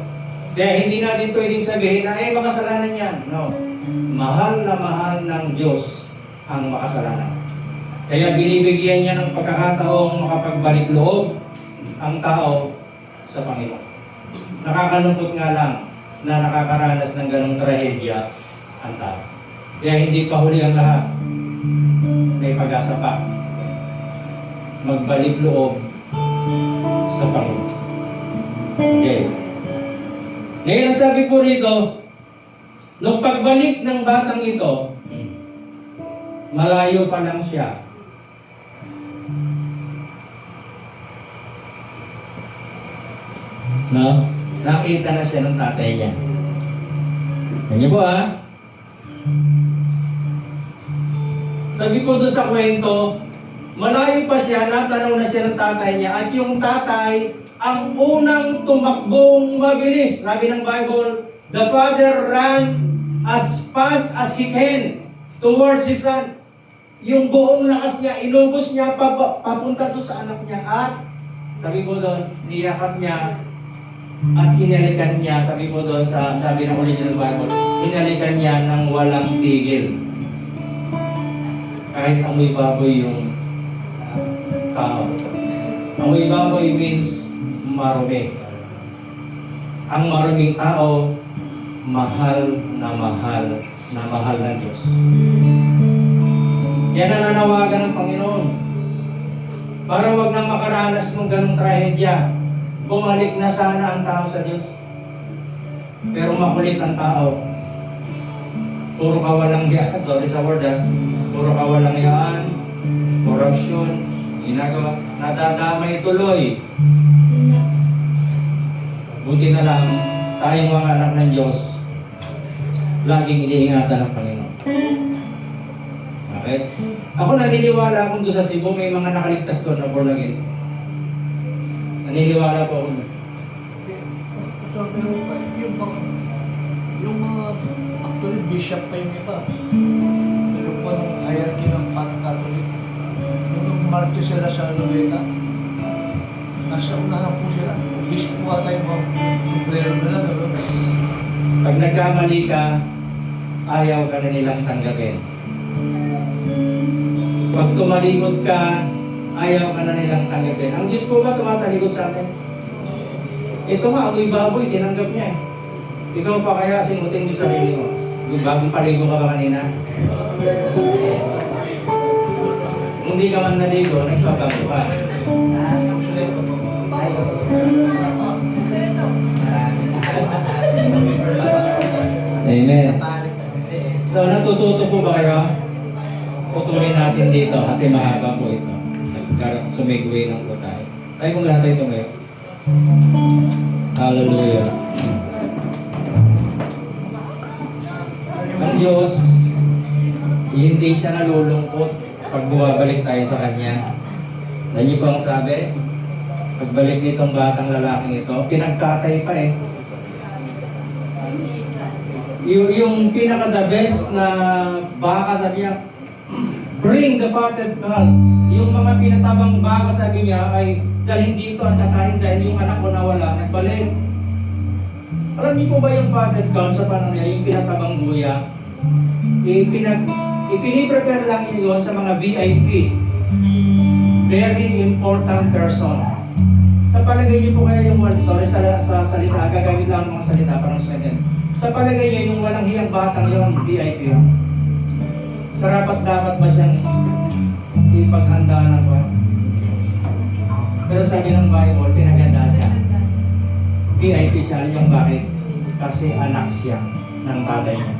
Kaya hindi natin pwedeng sabihin na, makasalanan yan. No. Mahal na mahal ng Diyos ang makasalanan. Kaya binibigyan niya ng pagkakataong makapagbalik loob ang tao sa Panginoon. Nakakalungkot nga lang na nakakaranas ng ganong trahedya ang tao. Kaya hindi pa huli ang lahat. May pag-asa pa. Magbalik loob sa Panginoon. Okay. Ngayon ang sabi po rito, nung pagbalik ng batang ito, malayo pa lang siya. No? Nakita na siya ng tatay niya. Ganyan po ha? Sabi po doon sa kwento, malayo pa siya, natanaw na siya ng tatay niya, at yung tatay, ang unang tumakbong mabilis. Sabi ng Bible, the father ran as fast as he can towards his son. Yung buong lakas niya, inubos niya papunta doon sa anak niya. At sabi ko doon, niyakap niya at hinalikan niya, sabi ko doon sa sabi ng original Bible, hinalikan niya ng walang tigil. Kahit amoy baboy yung tao. Amoy baboy means marumi. Ang maruming tao, mahal na mahal na mahal ng Diyos. Yan ang nananawagan ng Panginoon. Para wag nang makaranas ng ganong trahedya. Bumalik na sana ang tao sa Diyos. Pero makulit ang tao. puro kawalang yan, sorry sa word puro kawalang yan, corruption, ginagawa, nadadamay tuloy. Buti na lang, tayong mga anak ng Diyos, laging iniingatan ng Panginoon. Okay? Ako naniniwala akong doon sa Cebu, may mga nakaligtas doon na born again. Naniniwala po ako. So, pero yung mga actually bishop pa yung iba. Yung po ng hierarchy ng Catholic. Yung march sila sa Loleta, nasa unahan po sila. Bispo ata yung mga sombrero nila. Gano'n. Pag nagkamali ka, ayaw ka na nilang tanggapin. Pag tumalikod ka, ayaw ka na nilang tanggapin. Ang Diyos po ba tumatalikod sa atin? Ito nga, amoy baboy, tinanggap niya eh. Ikaw pa kaya sinutin mo sa sarili mo. Yung bagong paligo ka ba kanina? Kung di ka man naligo, nagpabago ka. Amen. So, natututo po ba kayo? Putulin natin dito kasi mahaba po ito. Sumigway lang po tayo. Tayo kung lahat ito ngayon. Hallelujah. Ang Diyos, hindi siya nalulungkot pag bumabalik tayo sa Kanya. Alam niyo ba ang sabi? Pagbalik nitong batang lalaking ito, pinagkatay pa eh. Yung pinaka-the best na baka sabi niya, bring the fatted calf. Yung mga pinatabang baka sabi niya ay dalhin dito at tatahin dahil yung anak ko nawala, nagbalik. Alam niyo po ba yung fatted calf sa panahon niya, yung pinatabang buya? Ipiniprepare lang yun sa mga VIP. Very important person. Sa palagay niyo po kaya yung sorry sa salita, gagamit lang ang mga salita parang sweden. Sa palagay niyo yung walang hiyang batang yon VIP yun. Karapat-dapat ba siyang ipaghandaan ng Panginoon? Pero sabi ng Bible, pinaganda siya. VIP siya. Alam niyo bakit? Kasi anak siya ng tatay niya.